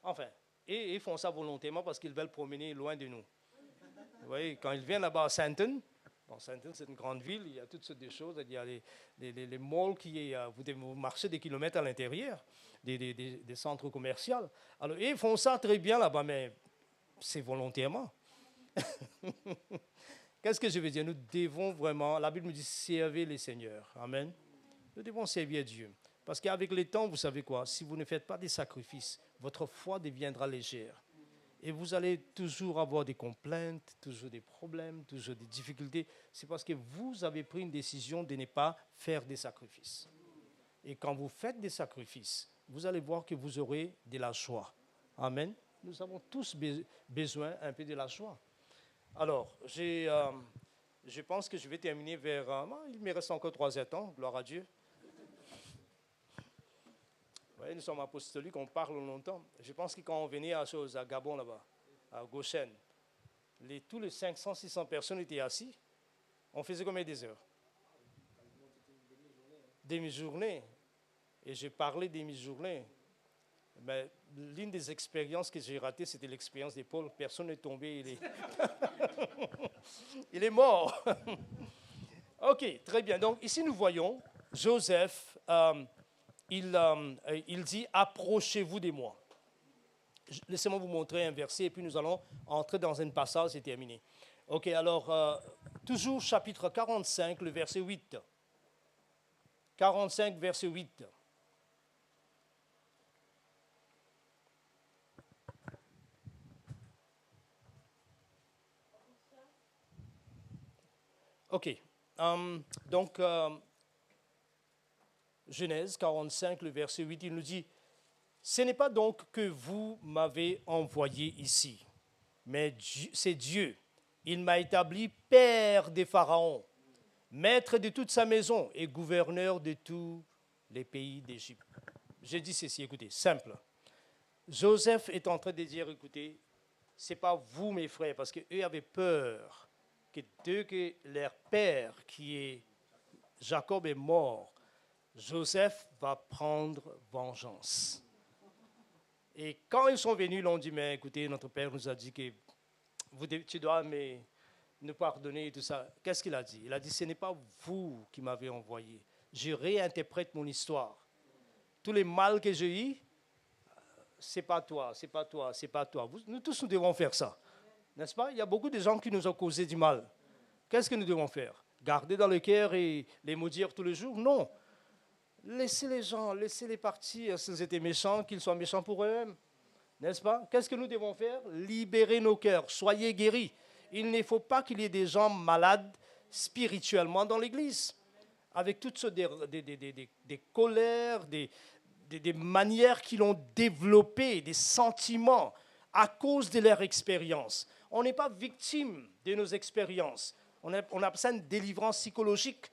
Enfin, et ils font ça volontairement parce qu'ils veulent promener loin de nous. Vous voyez, quand ils viennent là-bas à Sainton, Sainton c'est une grande ville, il y a toutes sortes de choses. Il y a les malls vous marchez des kilomètres à l'intérieur, des centres commerciaux. Alors, ils font ça très bien là-bas, mais c'est volontairement. Qu'est-ce que je veux dire? Nous devons vraiment, la Bible nous dit, servir les seigneurs. Amen. Nous devons servir Dieu. Parce qu'avec le temps, vous savez quoi? Si vous ne faites pas des sacrifices, votre foi deviendra légère. Et vous allez toujours avoir des complaintes, toujours des problèmes, toujours des difficultés. C'est parce que vous avez pris une décision de ne pas faire des sacrifices. Et quand vous faites des sacrifices, vous allez voir que vous aurez de la joie. Amen. Nous avons tous besoin un peu de la joie. Alors, je pense que je vais terminer vers... il me reste encore 3 temps, gloire à Dieu. Vous voyez, nous sommes apostoliques, on parle longtemps. Je pense que quand on venait à Gabon, là-bas, à Goshen, tous les 500, 600 personnes étaient assises. On faisait combien des heures? Demi-journée. Et j'ai parlé demi-journée. Mais l'une des expériences que j'ai ratées, c'était l'expérience de Paul. Personne n'est tombé, il est mort. Ok, très bien. Donc ici, nous voyons Joseph, il dit « Approchez-vous de moi ». Laissez-moi vous montrer un verset et puis nous allons entrer dans un passage et terminer. Ok, alors, toujours chapitre 45, le verset 8. 45, verset 8. Ok, donc Genèse 45, le verset 8, il nous dit « Ce n'est pas donc que vous m'avez envoyé ici, mais c'est Dieu. Il m'a établi père des pharaons, maître de toute sa maison et gouverneur de tous les pays d'Égypte. » J'ai dit ceci, écoutez, simple. Joseph est en train de dire, écoutez, ce n'est pas vous mes frères, parce qu'eux avaient peur que leur père, qui est Jacob est mort. Joseph va prendre vengeance. Et quand ils sont venus, ils ont dit, mais écoutez, notre père nous a dit que tu dois nous pardonner et tout ça. Qu'est-ce qu'il a dit? Il a dit, ce n'est pas vous qui m'avez envoyé. Je réinterprète mon histoire. Tous les mal que j'ai eu, c'est pas toi, c'est pas toi, c'est pas toi. Nous tous, nous devons faire ça. N'est-ce pas? Il y a beaucoup de gens qui nous ont causé du mal. Qu'est-ce que nous devons faire? Garder dans le cœur et les maudire tous les jours? Non. Laissez les gens, laissez-les partir s'ils étaient méchants, qu'ils soient méchants pour eux-mêmes. N'est-ce pas? Qu'est-ce que nous devons faire? Libérer nos cœurs, soyez guéris. Il ne faut pas qu'il y ait des gens malades spirituellement dans l'Église, avec toutes sortes des colères, des manières qu'ils ont développées, des sentiments à cause de leur expérience. On n'est pas victime de nos expériences. On a besoin de délivrance psychologique.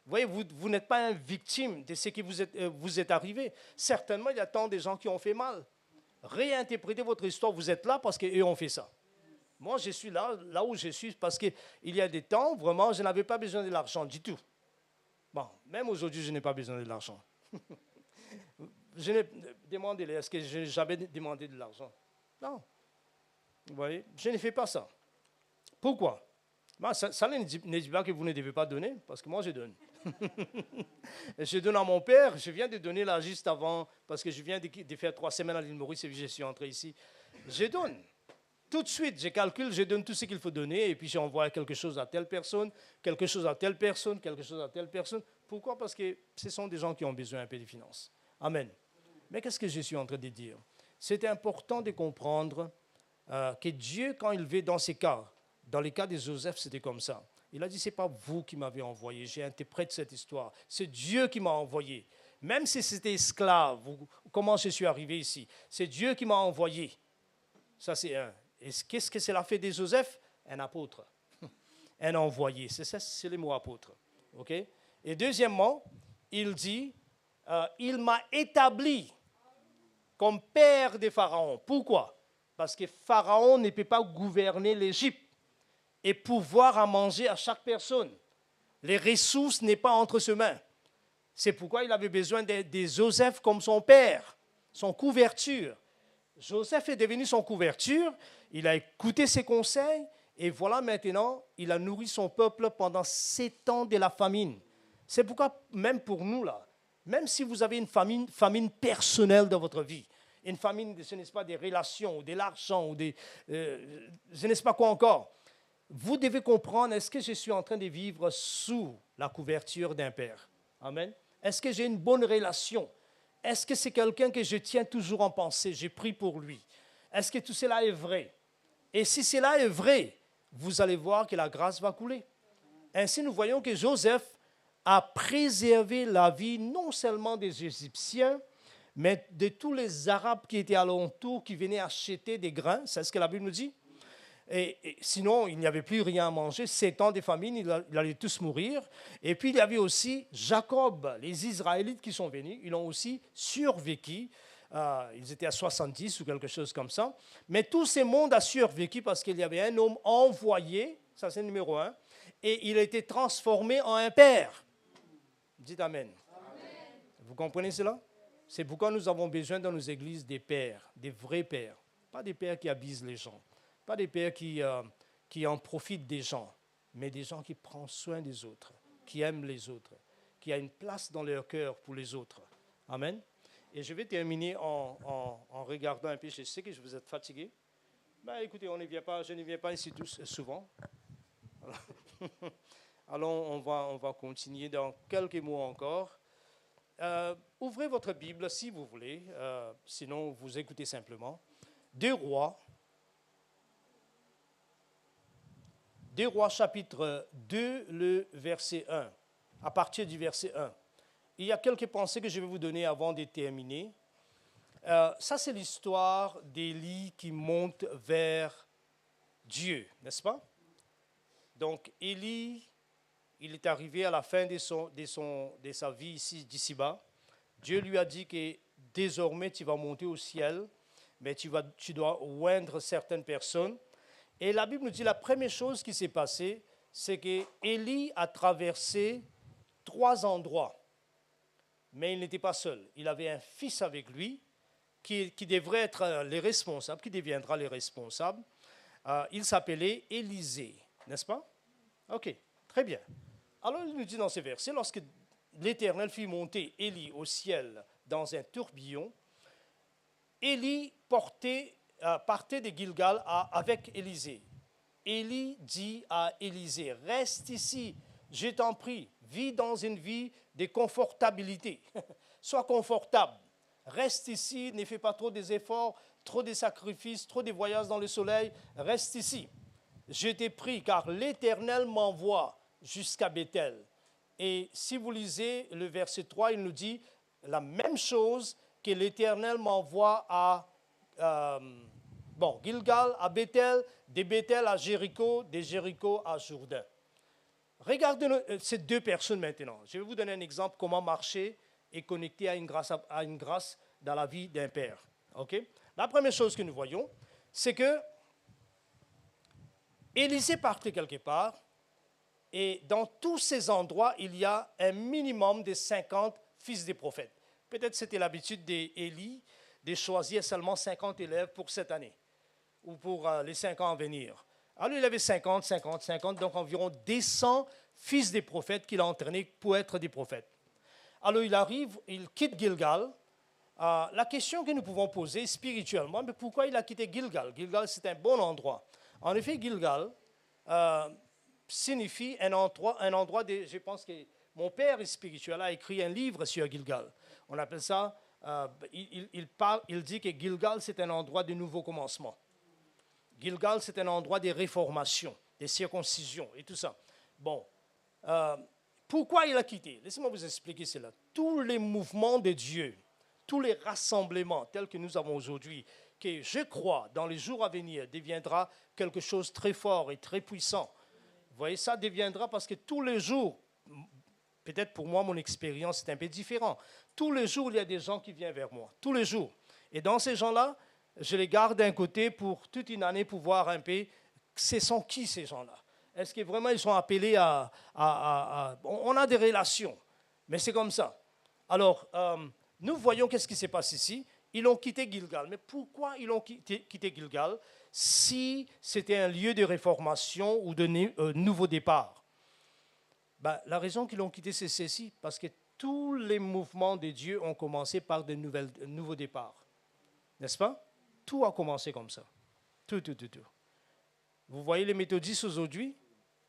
Vous voyez, vous n'êtes pas une victime de ce qui vous est arrivé. Certainement, il y a tant de gens qui ont fait mal. Réinterprétez votre histoire. Vous êtes là parce qu'eux ont fait ça. Moi, je suis là où je suis, parce qu'il y a des temps, vraiment, je n'avais pas besoin de l'argent du tout. Bon, même aujourd'hui, je n'ai pas besoin de l'argent. Je n'ai demandé, est-ce que j'avais demandé de l'argent? Non. Vous voyez, je ne fais pas ça. Pourquoi? Ben, ça ne dit pas que vous ne devez pas donner, parce que moi, je donne. Je donne à mon père. Je viens de donner là juste avant, parce que je viens de faire 3 semaines à l'île Maurice et je suis entré ici. Je donne. Tout de suite, je calcule, je donne tout ce qu'il faut donner, et puis j'envoie quelque chose à telle personne, quelque chose à telle personne, quelque chose à telle personne. Pourquoi? Parce que ce sont des gens qui ont besoin un peu de finances. Amen. Mais qu'est-ce que je suis en train de dire? C'est important de comprendre que Dieu, quand il veut dans ces cas, dans les cas de Joseph, c'était comme ça. Il a dit, ce n'est pas vous qui m'avez envoyé, j'interprète cette histoire. C'est Dieu qui m'a envoyé. Même si c'était esclave, comment je suis arrivé ici, c'est Dieu qui m'a envoyé. Ça, c'est un. Et qu'est-ce que cela fait de Joseph? Un apôtre, un envoyé. C'est ça, c'est le mot apôtre. Okay? Et deuxièmement, il dit, il m'a établi comme père de Pharaon. Pourquoi? Parce que Pharaon ne peut pas gouverner l'Égypte et pouvoir à manger à chaque personne. Les ressources n'est pas entre ses mains. C'est pourquoi il avait besoin de Joseph comme son père, son couverture. Joseph est devenu son couverture, il a écouté ses conseils, et voilà maintenant, il a nourri son peuple pendant 7 ans de la famine. C'est pourquoi, même pour nous, là, même si vous avez une famine personnelle dans votre vie, une famine, ce n'est pas des relations, ou de l'argent, ou je ne sais pas quoi encore, vous devez comprendre, est-ce que je suis en train de vivre sous la couverture d'un père? Amen. Est-ce que j'ai une bonne relation? Est-ce que c'est quelqu'un que je tiens toujours en pensée? J'ai prié pour lui. Est-ce que tout cela est vrai? Et si cela est vrai, vous allez voir que la grâce va couler. Ainsi, nous voyons que Joseph a préservé la vie non seulement des Égyptiens, mais de tous les Arabes qui étaient alentour, qui venaient acheter des grains. C'est ce que la Bible nous dit. Et sinon, il n'y avait plus rien à manger. 7 ans de famine, ils allaient tous mourir. Et puis, il y avait aussi Jacob, les Israélites qui sont venus. Ils ont aussi survécu. Ils étaient à 70 ou quelque chose comme ça. Mais tout ce monde a survécu parce qu'il y avait un homme envoyé, ça c'est le numéro 1, et il a été transformé en un père. Dites Amen. Amen. Vous comprenez cela? C'est pourquoi nous avons besoin dans nos églises des pères, des vrais pères. Pas des pères qui abusent les gens. Pas des pères qui en profitent des gens, mais des gens qui prennent soin des autres, qui aiment les autres, qui ont une place dans leur cœur pour les autres. Amen. Et je vais terminer en regardant un peu. Je sais que vous êtes fatigués. Ben, écoutez, je ne viens pas ici souvent. Alors, on va continuer dans quelques mots encore. Ouvrez votre Bible si vous voulez, sinon vous écoutez simplement. 2 Rois chapitre 2, le verset 1, à partir du verset 1. Il y a quelques pensées que je vais vous donner avant de terminer. Ça, c'est l'histoire d'Élie qui monte vers Dieu, n'est-ce pas? Donc, Élie, il est arrivé à la fin de sa vie d'ici-bas. Dieu lui a dit que désormais, tu vas monter au ciel, mais tu dois oindre certaines personnes. Et la Bible nous dit la première chose qui s'est passée, c'est qu'Élie a traversé 3 endroits. Mais il n'était pas seul. Il avait un fils avec lui qui devrait être les responsables, qui deviendra les responsables. Il s'appelait Élisée, n'est-ce pas? Ok, très bien. Alors il nous dit dans ces versets, lorsque l'Éternel fit monter Élie au ciel dans un tourbillon, Élie partait de Gilgal avec Élisée. Élie dit à Élisée, reste ici, je t'en prie, vis dans une vie de confortabilité. Sois confortable. Reste ici, ne fais pas trop des efforts, trop de sacrifices, trop de voyages dans le soleil. Reste ici. Je t'ai pris car l'Éternel m'envoie jusqu'à Bethel. Et si vous lisez le verset 3, il nous dit la même chose que l'Éternel m'envoie à Gilgal, à Bethel, de Bethel à Jéricho, de Jéricho à Jourdain. Regardez ces 2 personnes maintenant. Je vais vous donner un exemple comment marcher et connecter à une grâce dans la vie d'un père. Okay? La première chose que nous voyons, c'est que Élisée partait quelque part et dans tous ces endroits, il y a un minimum de 50 fils des prophètes. Peut-être c'était l'habitude d'Élie de choisir seulement 50 élèves pour cette année ou pour les 5 ans à venir. Alors il avait 50, donc environ 200 fils des prophètes qu'il a entraînés pour être des prophètes. Alors il arrive, il quitte Gilgal. La question que nous pouvons poser spirituellement, mais pourquoi il a quitté Gilgal? Gilgal, c'est un bon endroit. En effet, Gilgal signifie un endroit je pense que mon père spirituel a écrit un livre sur Gilgal. On appelle ça, il dit que Gilgal, c'est un endroit de nouveau commencement. Gilgal, c'est un endroit de réformation, de circoncision et tout ça. Bon, pourquoi il a quitté? Laissez-moi vous expliquer cela. Tous les mouvements de Dieu, tous les rassemblements tels que nous avons aujourd'hui, que je crois, dans les jours à venir, deviendra quelque chose de très fort et très puissant. Vous voyez, ça deviendra parce que tous les jours, peut-être pour moi, mon expérience est un peu différente. Tous les jours, il y a des gens qui viennent vers moi. Tous les jours. Et dans ces gens-là, je les garde d'un côté pour toute une année pour voir un peu ce sont qui ces gens-là. Est-ce que vraiment ils sont appelés On a des relations, mais c'est comme ça. Alors, nous voyons qu'est-ce qui s'est passé ici. Ils ont quitté Gilgal. Mais pourquoi ils ont quitté Gilgal si c'était un lieu de réformation ou de nouveau départ? La raison qu'ils ont quitté, c'est ceci, parce que tous les mouvements de Dieu ont commencé par de nouveaux départs. N'est-ce pas? Tout a commencé comme ça. Tout. Vous voyez les méthodistes aujourd'hui?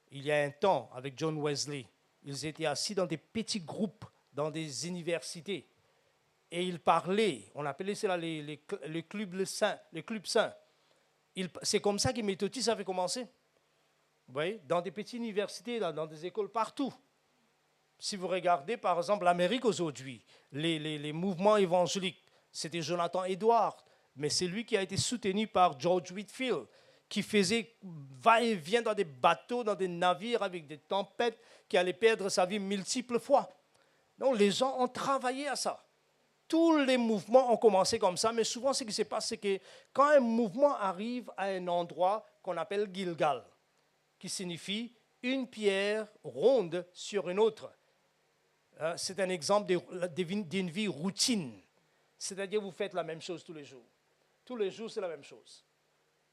Il y a un temps, avec John Wesley, ils étaient assis dans des petits groupes, dans des universités. Et ils parlaient, on appelait cela les clubs saints. C'est comme ça que les méthodistes avaient commencé. Vous voyez? Dans des petites universités, dans des écoles partout. Si vous regardez, par exemple, l'Amérique aujourd'hui, les mouvements évangéliques, c'était Jonathan Edwards, mais c'est lui qui a été soutenu par George Whitefield, qui faisait va-et-vient dans des bateaux, dans des navires avec des tempêtes, qui allait perdre sa vie multiples fois. Donc les gens ont travaillé à ça. Tous les mouvements ont commencé comme ça, mais souvent ce qui se passe, c'est que quand un mouvement arrive à un endroit qu'on appelle Gilgal, qui signifie une pierre ronde sur une autre, c'est un exemple d'une vie routine. C'est-à-dire vous faites la même chose tous les jours. Tous les jours, c'est la même chose.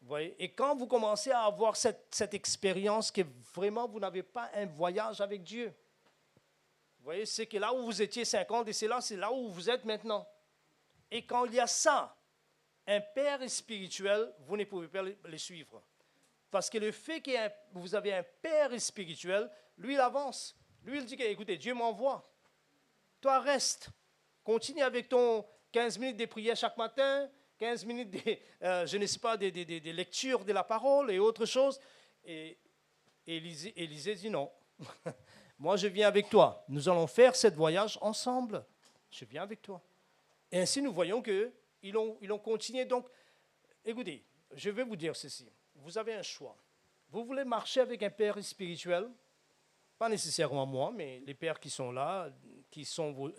Vous voyez? Et quand vous commencez à avoir cette expérience que vraiment vous n'avez pas un voyage avec Dieu, vous voyez, c'est que là où vous étiez 50 et c'est là où vous êtes maintenant. Et quand il y a ça, un père spirituel, vous ne pouvez pas le suivre. Parce que le fait que vous avez un père spirituel, lui, il avance. Lui, il dit que, écoutez, Dieu m'envoie. Toi, reste. Continue avec ton 15 minutes de prière chaque matin, 15 minutes de lecture de la parole et autre chose. Et Élisée dit non. Moi, je viens avec toi. Nous allons faire ce voyage ensemble. Je viens avec toi. Et ainsi, nous voyons qu'ils ont continué. Donc, écoutez, je vais vous dire ceci. Vous avez un choix. Vous voulez marcher avec un père spirituel, pas nécessairement moi, mais les pères qui sont là, qui sont,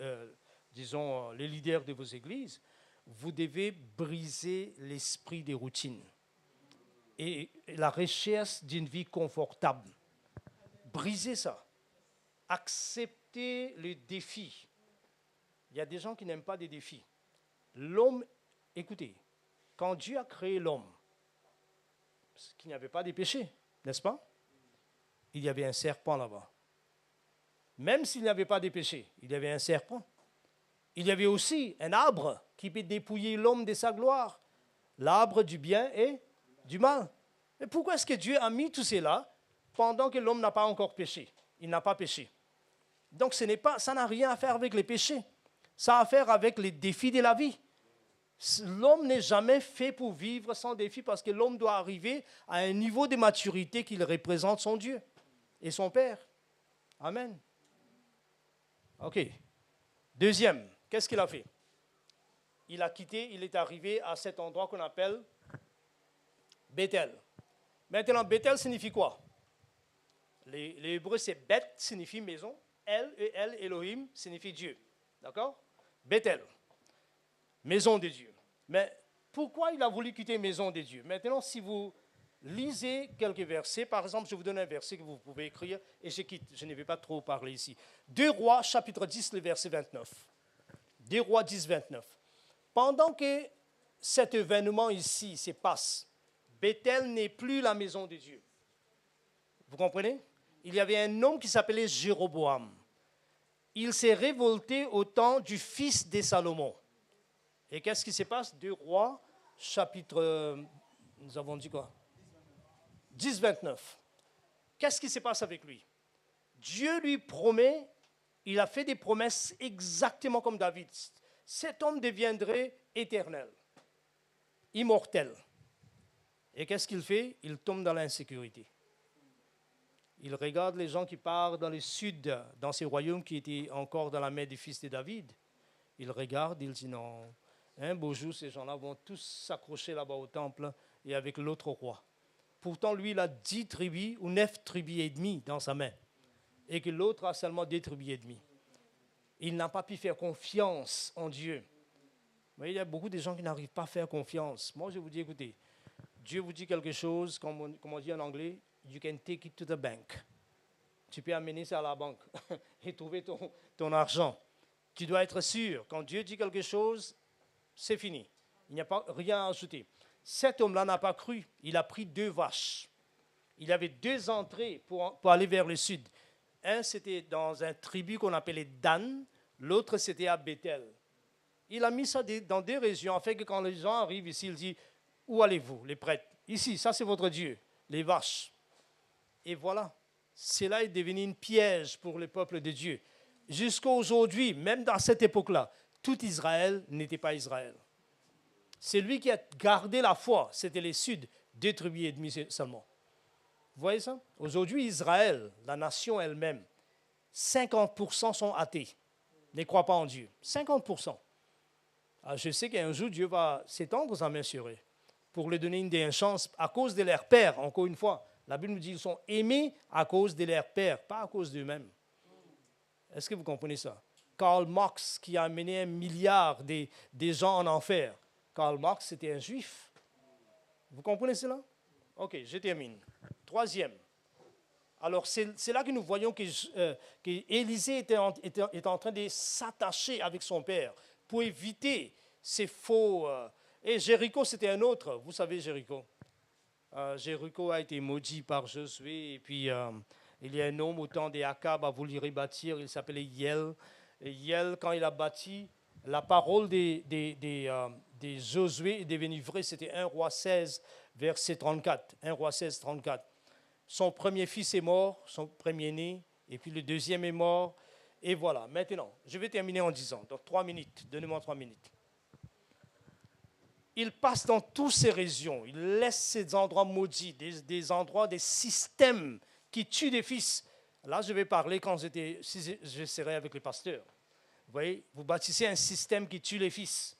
disons, les leaders de vos églises, vous devez briser l'esprit des routines et la recherche d'une vie confortable. Brisez ça. accepter le défi. Il y a des gens qui n'aiment pas des défis. L'homme, écoutez, quand Dieu a créé l'homme, parce qu'il n'y avait pas de péché, n'est-ce pas? Il y avait un serpent là-bas. Même s'il n'y avait pas de péché, il y avait un serpent. Il y avait aussi un arbre qui peut dépouiller l'homme de sa gloire. L'arbre du bien et du mal. Mais pourquoi est-ce que Dieu a mis tout cela pendant que l'homme n'a pas encore péché? Il n'a pas péché. Donc ça n'a rien à faire avec les péchés. Ça a à faire avec les défis de la vie. L'homme n'est jamais fait pour vivre sans défi parce que l'homme doit arriver à un niveau de maturité qu'il représente son Dieu et son Père. Amen. OK. Deuxième, qu'est-ce qu'il a fait? Il a quitté, il est arrivé à cet endroit qu'on appelle Bethel. Maintenant, Bethel signifie quoi? Les Hébreux, c'est Beth signifie maison, El, Elohim signifie Dieu. D'accord? Bethel, maison de Dieu. Mais pourquoi il a voulu quitter maison de Dieu? Maintenant, si vous lisez quelques versets, par exemple, je vous donne un verset que vous pouvez écrire et je quitte, je ne vais pas trop parler ici. 2 Rois, chapitre 10, le verset 29. 2 Rois 10, 29. Pendant que cet événement ici se passe, Bethel n'est plus la maison de Dieu. Vous comprenez? Il y avait un homme qui s'appelait Jéroboam. Il s'est révolté au temps du fils de Salomon. Et qu'est-ce qui se passe? 2 Rois, chapitre, nous avons dit quoi? 10, 29. Qu'est-ce qui se passe avec lui? Dieu lui promet, il a fait des promesses exactement comme David. Cet homme deviendrait éternel, immortel. Et qu'est-ce qu'il fait? Il tombe dans l'insécurité. Il regarde les gens qui partent dans le sud, dans ces royaumes qui étaient encore dans la main des fils de David. Il regarde, il dit non. Un beau jour, ces gens-là vont tous s'accrocher là-bas au temple et avec l'autre roi. Pourtant, lui, il a 10 tribus ou 9 tribus et demie dans sa main. Et que l'autre a seulement 2 tribus et demie. Il n'a pas pu faire confiance en Dieu. Mais il y a beaucoup de gens qui n'arrivent pas à faire confiance. Moi, je vous dis, écoutez, Dieu vous dit quelque chose, comme on dit en anglais, you can take it to the bank. Tu peux amener ça à la banque et trouver ton argent. Tu dois être sûr, quand Dieu dit quelque chose, c'est fini. Il n'y a pas rien à ajouter. Cet homme-là n'a pas cru. Il a pris 2 vaches. Il avait 2 entrées pour aller vers le sud. Un, c'était dans un tribu qu'on appelait Dan. L'autre, c'était à Bethel. Il a mis ça dans 2 régions, afin que quand les gens arrivent ici, il dit, où allez-vous, les prêtres? Ici, ça c'est votre Dieu, les vaches. Et voilà, cela est devenu une piège pour le peuple de Dieu. Jusqu'à aujourd'hui, même dans cette époque-là, tout Israël n'était pas Israël. Celui qui a gardé la foi, c'était les Sud, 2 tribus et demie seulement. Vous voyez ça? Aujourd'hui, Israël, la nation elle-même, 50% sont athées, ne croient pas en Dieu. 50%. Alors, je sais qu'un jour, Dieu va s'étendre sa main sur eux pour leur donner une chance à cause de leur père, encore une fois. La Bible nous dit qu'ils sont aimés à cause de leur père, pas à cause d'eux-mêmes. Est-ce que vous comprenez ça? Karl Marx, qui a amené 1 milliard des gens en enfer. Karl Marx, c'était un juif. Vous comprenez cela? OK, je termine. 3e. Alors, c'est là que nous voyons qu'Élisée était en train de s'attacher avec son père pour éviter ces faux... et Jéricho, c'était un autre. Vous savez, Jéricho. Jéricho a été maudit par Josué. Et puis, il y a un homme au temps d'Akab a voulu rebâtir. Il s'appelait Hiel. Et Hiel, quand il a bâti, la parole de Josué est devenue vraie. C'était 1 Roi 16, verset 34. 1 Roi 16, 34. Son premier fils est mort, son premier-né, et puis le deuxième est mort. Et voilà, maintenant, je vais terminer en disant, donc 3 minutes, donnez-moi 3 minutes. Il passe dans toutes ces régions, il laisse ces endroits maudits, des endroits, des systèmes qui tuent des fils. Là, je vais parler quand je serai avec les pasteurs. Vous voyez, vous bâtissez un système qui tue les fils.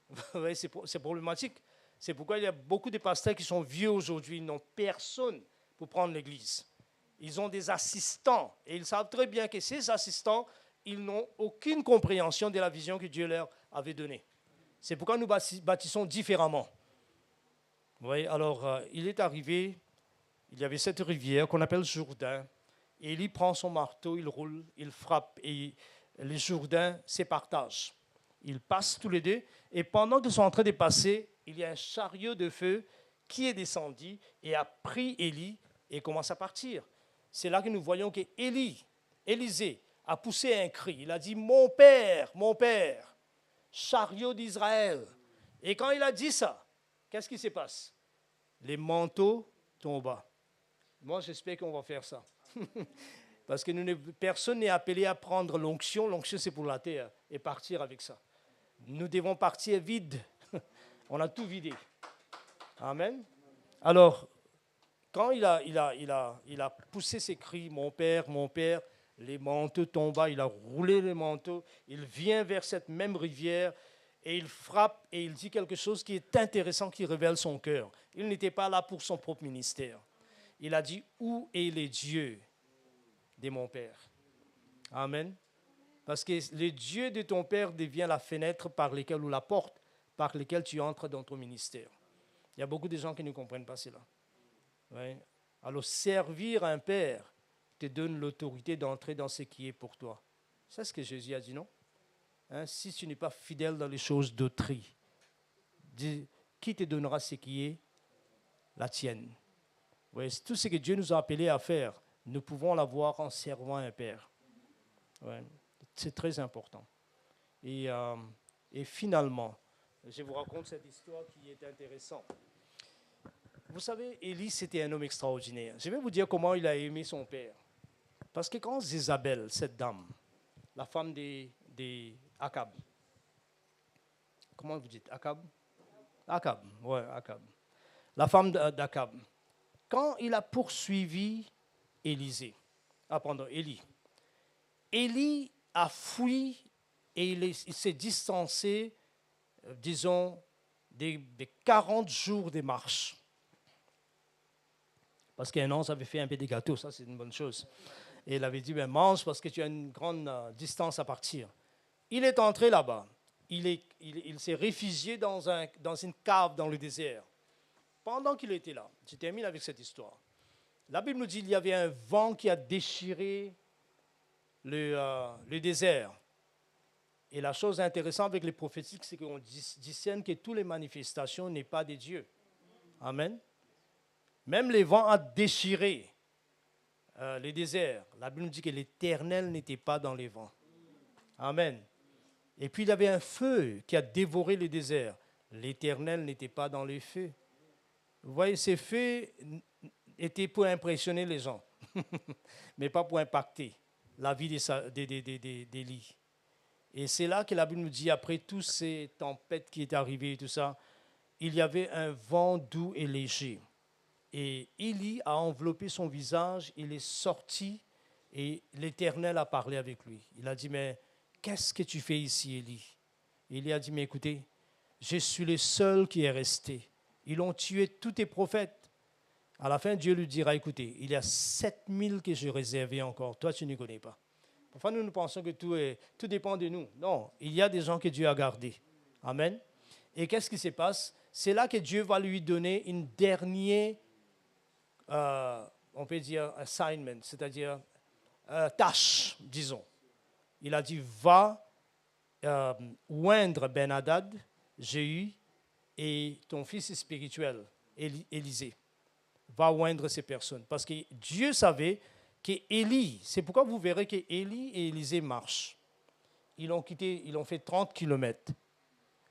Vous voyez, c'est problématique. C'est pourquoi il y a beaucoup de pasteurs qui sont vieux aujourd'hui, ils n'ont personne pour prendre l'église. Ils ont des assistants et ils savent très bien que ces assistants, ils n'ont aucune compréhension de la vision que Dieu leur avait donnée. C'est pourquoi nous bâtissons différemment. Vous voyez, alors, il est arrivé, il y avait cette rivière qu'on appelle Jourdain, Élie prend son marteau, il roule, il frappe et les Jourdains se partagent. Ils passent tous les deux et pendant qu'ils sont en train de passer, il y a un chariot de feu qui est descendu et a pris Élie et commence à partir. C'est là que nous voyons que Élisée a poussé un cri. Il a dit, mon père, chariot d'Israël. Et quand il a dit ça, qu'est-ce qui se passe? Les manteaux tombent. Moi, j'espère qu'on va faire ça. Parce que personne n'est appelé à prendre l'onction. L'onction, c'est pour la terre. Et partir avec ça. Nous devons partir vide. On a tout vidé. Amen. Alors, quand il a poussé ses cris, mon père, les manteaux tombent, il a roulé les manteaux, il vient vers cette même rivière et il frappe et il dit quelque chose qui est intéressant, qui révèle son cœur. Il n'était pas là pour son propre ministère. Il a dit, où est le Dieu de mon père? Amen. Parce que le Dieu de ton père devient la fenêtre par laquelle, ou la porte par laquelle tu entres dans ton ministère. Il y a beaucoup de gens qui ne comprennent pas cela. Ouais. Alors, servir un père te donne l'autorité d'entrer dans ce qui est pour toi. C'est ce que Jésus a dit, non? Hein, si tu n'es pas fidèle dans les choses d'autrui, qui te donnera ce qui est la tienne? Ouais, tout ce que Dieu nous a appelés à faire, nous pouvons l'avoir en servant un père. Ouais, c'est très important. Et finalement, je vous raconte cette histoire qui est intéressante. Vous savez, Élie, c'était un homme extraordinaire. Je vais vous dire comment il a aimé son père. Parce que quand Jézabel, cette dame, la femme d'Akab, comment vous dites, Akab? Akab, ouais, Akab. La femme d'Akab, quand il a poursuivi Élie, Élie a fui et il s'est distancé, disons, des 40 jours de marche. Parce qu'un ange avait fait un peu de gâteau, ça c'est une bonne chose. Et il avait dit, ben, mange parce que tu as une grande distance à partir. Il est entré là-bas. Il s'est réfugié dans une cave dans le désert. Pendant qu'il était là, je termine avec cette histoire. La Bible nous dit qu'il y avait un vent qui a déchiré le désert. Et la chose intéressante avec les prophétiques, c'est qu'on discerne que toutes les manifestations n'est pas de Dieu. Amen. Même les vents ont déchiré le désert. La Bible nous dit que l'Éternel n'était pas dans les vents. Amen. Et puis il y avait un feu qui a dévoré le désert. L'Éternel n'était pas dans les feux. Vous voyez, ces feux étaient pour impressionner les gens, mais pas pour impacter la vie d'Élie. Et c'est là que la Bible nous dit, après toutes ces tempêtes qui étaient arrivées et tout ça, il y avait un vent doux et léger. Et Élie a enveloppé son visage, il est sorti et l'Éternel a parlé avec lui. Il a dit, mais qu'est-ce que tu fais ici, Élie? Élie a dit, mais écoutez, je suis le seul qui est resté. Ils ont tué tous tes prophètes. À la fin, Dieu lui dira, écoutez, il y a 7000 que j'ai réservés encore. Toi, tu ne connais pas. Parfois, nous pensons que tout dépend de nous. Non, il y a des gens que Dieu a gardés. Amen. Et qu'est-ce qui se passe? C'est là que Dieu va lui donner une dernière, on peut dire, assignment, c'est-à-dire tâche, disons. Il a dit, va oindre Ben-Hadad, Jéhu, et ton fils spirituel, Élisée. Va oindre ces personnes. Parce que Dieu savait qu'Élie, c'est pourquoi vous verrez qu'Élie et Élisée marchent. Ils ont fait 30 kilomètres.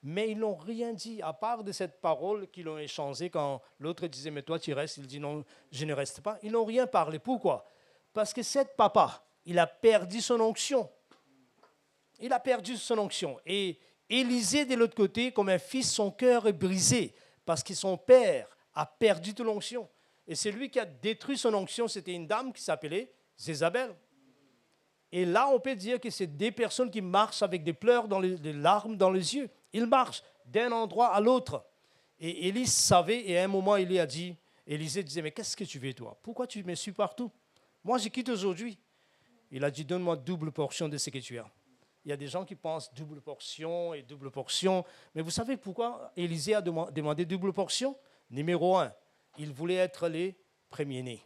Mais ils n'ont rien dit, à part de cette parole qu'ils ont échangée quand l'autre disait, mais toi tu restes. Il dit, non, je ne reste pas. Ils n'ont rien parlé. Pourquoi? Parce que cet papa, il a perdu son onction. Il a perdu son onction. Et Élisée, de l'autre côté, comme un fils, son cœur est brisé parce que son père a perdu toute l'onction. Et celui qui a détruit son onction, c'était une dame qui s'appelait Jézabel. Et là, on peut dire que c'est des personnes qui marchent avec des pleurs, des larmes dans les yeux. Ils marchent d'un endroit à l'autre. Et Élie savait, et à un moment, Élisée disait, mais qu'est-ce que tu veux, toi? Pourquoi tu me suis partout? Moi, je quitte aujourd'hui. Il a dit, donne-moi double portion de ce que tu as. Il y a des gens qui pensent double portion et double portion. Mais vous savez pourquoi Élisée a demandé double portion? Numéro 1, il voulait être les premiers-nés.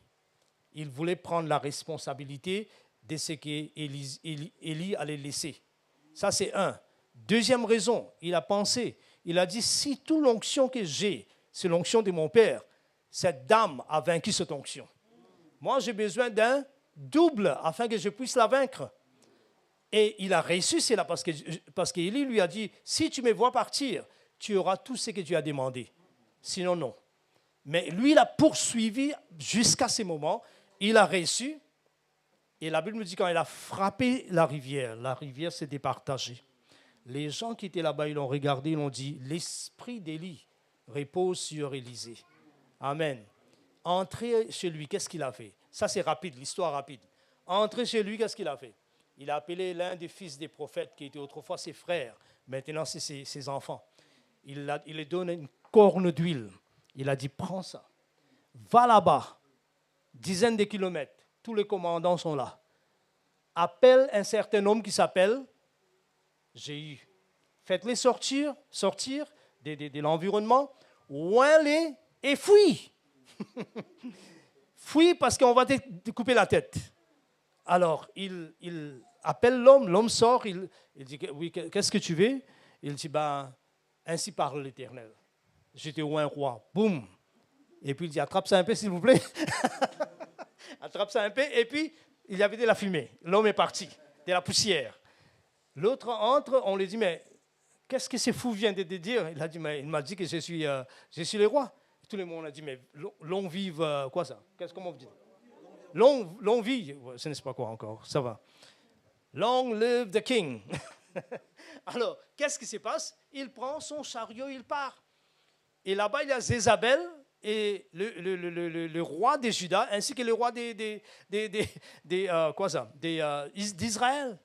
Il voulait prendre la responsabilité de ce qu'Élie allait laisser. Ça, c'est un. Deuxième raison, il a pensé, il a dit, si toute l'onction que j'ai, c'est l'onction de mon père, cette dame a vaincu cette onction. Moi, j'ai besoin d'un double afin que je puisse la vaincre. Et il a réussi cela parce qu'Élie lui a dit, si tu me vois partir, tu auras tout ce que tu as demandé. Sinon, non. Mais lui, il a poursuivi jusqu'à ce moment. Il a réussi. Et la Bible nous dit quand il a frappé la rivière s'est départagée. Les gens qui étaient là-bas, ils l'ont regardé, ils l'ont dit, l'esprit d'Élie repose sur Élisée. Amen. Entré chez lui, qu'est-ce qu'il a fait? Ça, c'est rapide, l'histoire rapide. Entré chez lui, qu'est-ce qu'il a fait? Il a appelé l'un des fils des prophètes qui était autrefois ses frères. Maintenant, c'est ses enfants. Il lui donne une corne d'huile. Il a dit, prends ça. Va là-bas, dizaines de kilomètres. Tous les commandants sont là. Appelle un certain homme qui s'appelle Jéhu. Faites-les sortir de l'environnement, ouin-les et fuis. Fuis parce qu'on va te couper la tête. Alors, il appelle l'homme sort, il dit, oui, qu'est-ce que tu veux? Il dit, ainsi parle l'Éternel. J'étais un roi. Boum. Et puis il dit, attrape ça un peu, s'il vous plaît. Attrape ça un peu. Et puis, il y avait de la fumée. L'homme est parti, de la poussière. L'autre entre, on lui dit, mais qu'est-ce que ce fou vient de dire? Il a dit, mais il m'a dit que je suis le roi. Tout le monde a dit, mais long vive, quoi ça? Comment vous dites? Long vie, ce n'est pas quoi encore, ça va. Long live the king. Alors, qu'est-ce qui se passe? Il prend son chariot, il part. Et là-bas, il y a Jézabel et le roi de Juda, ainsi que le roi d'Israël.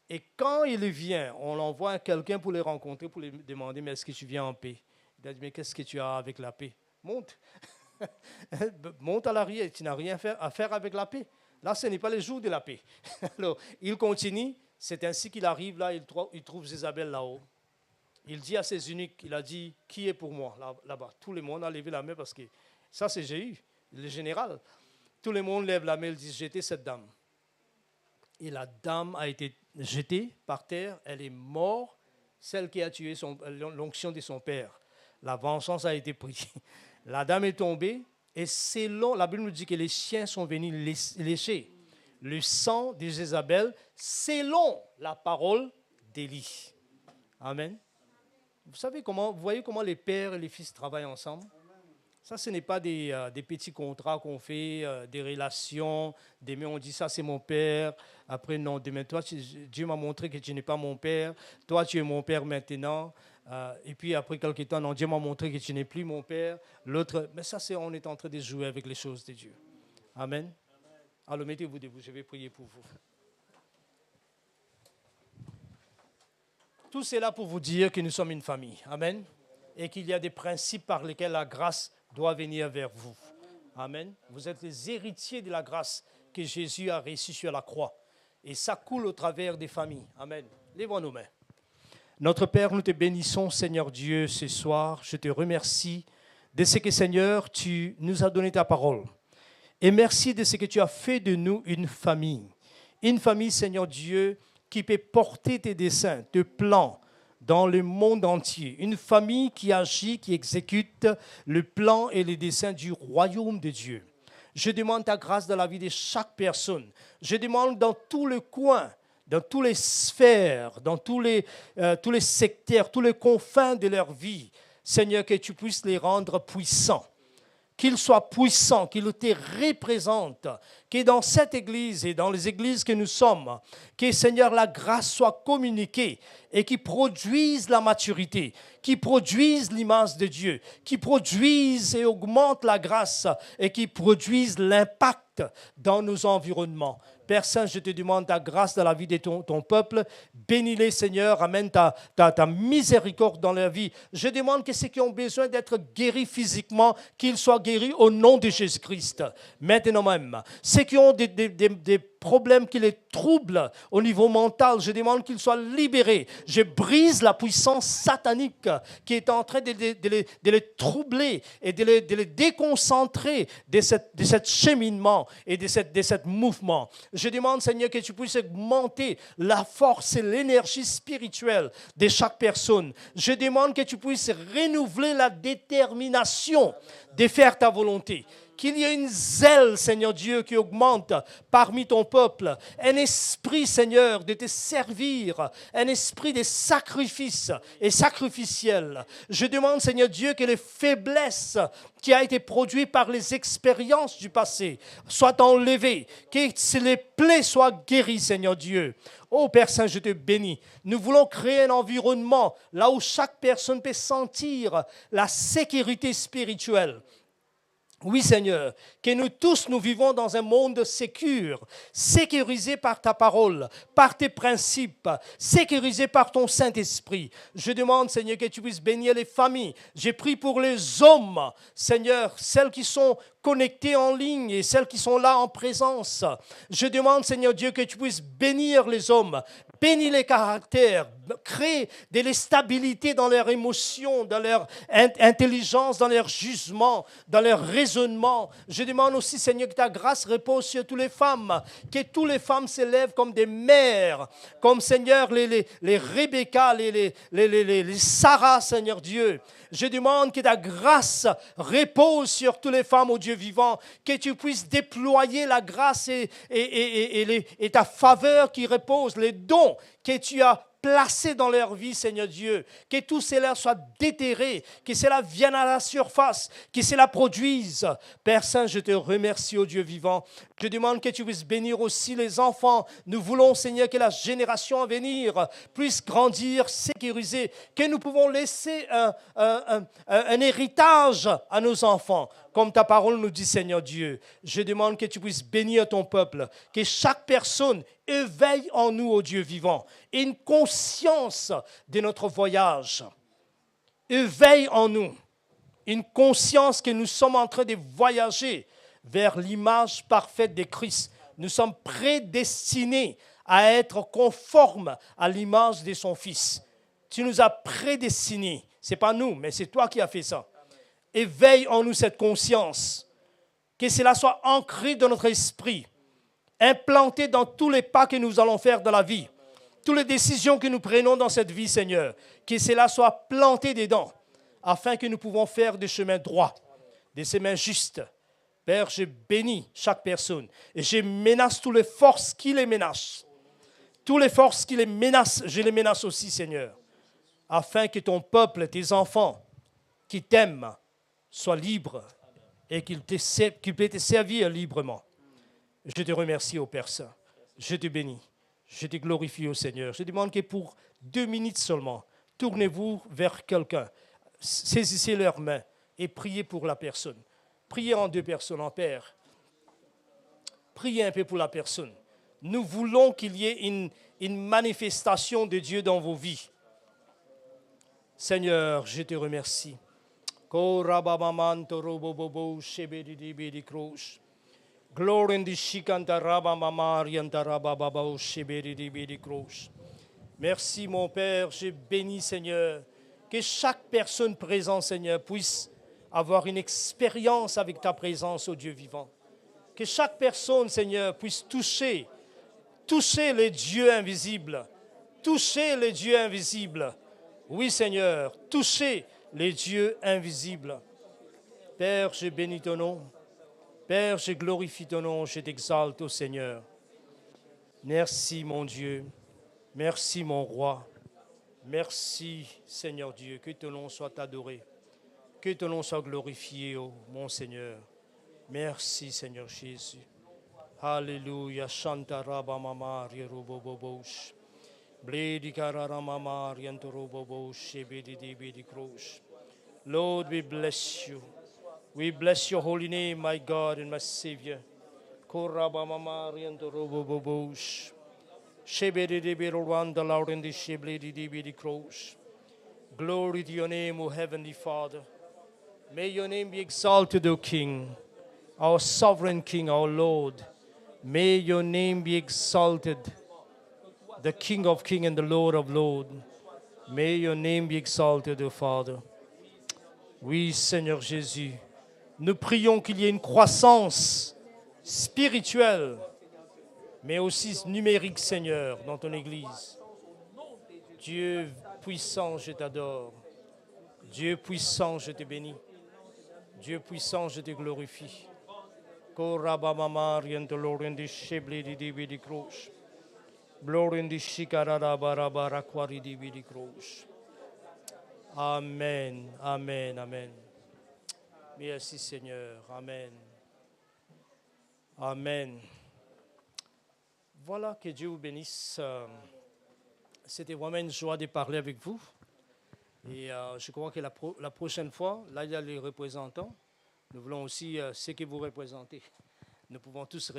Et quand il vient, on l'envoie quelqu'un pour les rencontrer, pour lui demander, mais est-ce que tu viens en paix? Il a dit, mais qu'est-ce que tu as avec la paix? Monte. Monte à l'arrière, tu n'as rien à faire avec la paix. Là, ce n'est pas le jour de la paix. Alors, il continue, c'est ainsi qu'il arrive là, il trouve Jézabel là-haut. Il dit à ses eunuques, il a dit, qui est pour moi là-bas? Tout le monde a levé la main parce que ça, c'est Jéhu, le général. Tout le monde lève la main, il dit, jetez cette dame. Et la dame a été jetée par terre, elle est morte, celle qui a tué l'onction de son père. La vengeance a été prise. La dame est tombée et la Bible nous dit que les chiens sont venus lécher le sang de Jézabel selon la parole d'Élie. Amen. Vous voyez comment les pères et les fils travaillent ensemble? Ça, ce n'est pas des petits contrats qu'on fait, des relations. Demain, on dit ça, c'est mon père. Après, non, demain, toi, Dieu m'a montré que tu n'es pas mon père. Toi, tu es mon père maintenant. Et puis, après quelques temps, non, Dieu m'a montré que tu n'es plus mon père. L'autre, mais ça, on est en train de jouer avec les choses de Dieu. Amen. Alors, mettez-vous debout, je vais prier pour vous. Tout cela pour vous dire que nous sommes une famille. Amen. Et qu'il y a des principes par lesquels la grâce doit venir vers vous. Amen. Vous êtes les héritiers de la grâce que Jésus a reçue sur la croix. Et ça coule au travers des familles. Amen. Lèvons nos mains. Notre Père, nous te bénissons, Seigneur Dieu, ce soir. Je te remercie de ce que, Seigneur, tu nous as donné ta parole. Et merci de ce que tu as fait de nous une famille. Une famille, Seigneur Dieu, qui peut porter tes desseins, tes plans, dans le monde entier. Une famille qui agit, qui exécute le plan et les desseins du royaume de Dieu. Je demande ta grâce dans la vie de chaque personne. Je demande dans tous les coins, dans toutes les sphères, dans tous les secteurs, tous les confins de leur vie, Seigneur, que tu puisses les rendre puissants. Qu'ils soient puissants, qu'ils te représentent, que dans cette église et dans les églises que nous sommes, que Seigneur, la grâce soit communiquée et qui produise la maturité, qui produise l'image de Dieu, qui produise et augmente la grâce et qui produise l'impact dans nos environnements. Père Saint, je te demande ta grâce dans la vie de ton peuple. Bénis-les, Seigneur. Amène ta miséricorde dans leur vie. Je demande que ceux qui ont besoin d'être guéris physiquement, qu'ils soient guéris au nom de Jésus-Christ. Maintenant même, ceux qui ont des problèmes qui les troublent au niveau mental, je demande qu'ils soient libérés. Je brise la puissance satanique qui est en train de les troubler et de les déconcentrer de ce cheminement et de ce mouvement. Je demande, Seigneur, que tu puisses augmenter la force et l'énergie spirituelle de chaque personne. Je demande que tu puisses renouveler la détermination de faire ta volonté. Qu'il y ait une zèle, Seigneur Dieu, qui augmente parmi ton peuple. Un esprit, Seigneur, de te servir. Un esprit de sacrifice et sacrificiel. Je demande, Seigneur Dieu, que les faiblesses qui ont été produites par les expériences du passé soient enlevées. Que les plaies soient guéries, Seigneur Dieu. Oh Père Saint, je te bénis. Nous voulons créer un environnement là où chaque personne peut sentir la sécurité spirituelle. Oui, Seigneur, que nous tous, nous vivons dans un monde sécure, sécurisé par ta parole, par tes principes, sécurisé par ton Saint-Esprit. Je demande, Seigneur, que tu puisses bénir les familles. J'ai prié pour les hommes, Seigneur, celles qui sont connectées en ligne et celles qui sont là en présence. Je demande, Seigneur Dieu, que tu puisses bénir les hommes, bénis les caractères, crée de la stabilité dans leurs émotions, dans leur intelligence, dans leur jugement, dans leur raisonnement. Je demande aussi, Seigneur, que ta grâce repose sur toutes les femmes, que toutes les femmes s'élèvent comme des mères, comme, Seigneur, les Rebecca, les Sarah, Seigneur Dieu. Je demande que ta grâce repose sur toutes les femmes, ô Dieu vivant, que tu puisses déployer la grâce et ta faveur qui repose, les dons que tu as placés dans leur vie, Seigneur Dieu, que tout cela soit déterré, que cela vienne à la surface, que cela produise. Père Saint, je te remercie, ô Dieu vivant. Je demande que tu puisses bénir aussi les enfants. Nous voulons, Seigneur, que la génération à venir puisse grandir, sécuriser, que nous pouvons laisser un héritage à nos enfants. Comme ta parole nous dit, Seigneur Dieu, je demande que tu puisses bénir ton peuple, que chaque personne éveille en nous, ô Dieu vivant, une conscience de notre voyage. Éveille en nous une conscience que nous sommes en train de voyager vers l'image parfaite de Christ. Nous sommes prédestinés à être conformes à l'image de son Fils. Tu nous as prédestinés. Ce n'est pas nous, mais c'est toi qui as fait ça. Éveille en nous cette conscience, que cela soit ancré dans notre esprit, implanté dans tous les pas que nous allons faire dans la vie, toutes les décisions que nous prenons dans cette vie, Seigneur, que cela soit planté dedans, afin que nous pouvons faire des chemins droits, des chemins justes. Père, je bénis chaque personne et je menace toutes les forces qui les menacent. Toutes les forces qui les menacent, je les menace aussi, Seigneur, afin que ton peuple, tes enfants qui t'aiment, soient libres et qu'ils puissent te servir librement. Je te remercie, ô Père Saint. Je te bénis. Je te glorifie, ô Seigneur. Je demande que pour 2 minutes seulement, tournez-vous vers quelqu'un, saisissez leurs mains et priez pour la personne. Priez en 2 personnes, en Père. Priez un peu pour la personne. Nous voulons qu'il y ait une manifestation de Dieu dans vos vies. Seigneur, je te remercie. Glory in the shikanta raba mamarianta raba babao sheberi bedi croche. Merci mon Père, je bénis Seigneur, que chaque personne présente Seigneur puisse avoir une expérience avec ta présence, ô Dieu vivant. Que chaque personne Seigneur puisse toucher les dieux invisibles, toucher les dieux invisibles. Oui Seigneur, toucher les dieux invisibles. Père, je bénis ton nom. Père, je glorifie ton nom, je t'exalte, ô Seigneur. Merci, mon Dieu. Merci, mon roi. Merci, Seigneur Dieu. Que ton nom soit adoré. Que ton nom soit glorifié, ô mon Seigneur. Merci, Seigneur Jésus. Alléluia. Chanta raba mama rirobobobosh. Bledi karara mama riantorobobosh. Ebedi debedi krosh. Lord, we bless you. We bless your holy name, my God and my Savior. Koraba mama riantorobobobosh. Shebedi debedi rwanda laurendi shebledi debedi krosh. Glory to your name, O Heavenly Father. May your name be exalted, O King, our sovereign King, our Lord. May your name be exalted, the King of Kings and the Lord of Lords. May your name be exalted, O Father. Oui, Seigneur Jésus, nous prions qu'il y ait une croissance spirituelle, mais aussi numérique, Seigneur, dans ton Église. Dieu puissant, je t'adore. Dieu puissant, je te bénis. Dieu puissant, je te glorifie. Amen, amen, amen. Merci Seigneur, amen. Amen. Voilà, que Dieu vous bénisse. C'était vraiment une joie de parler avec vous. Et je crois que la prochaine fois, là il y a les représentants. Nous voulons aussi ce que vous représentez. Nous pouvons tous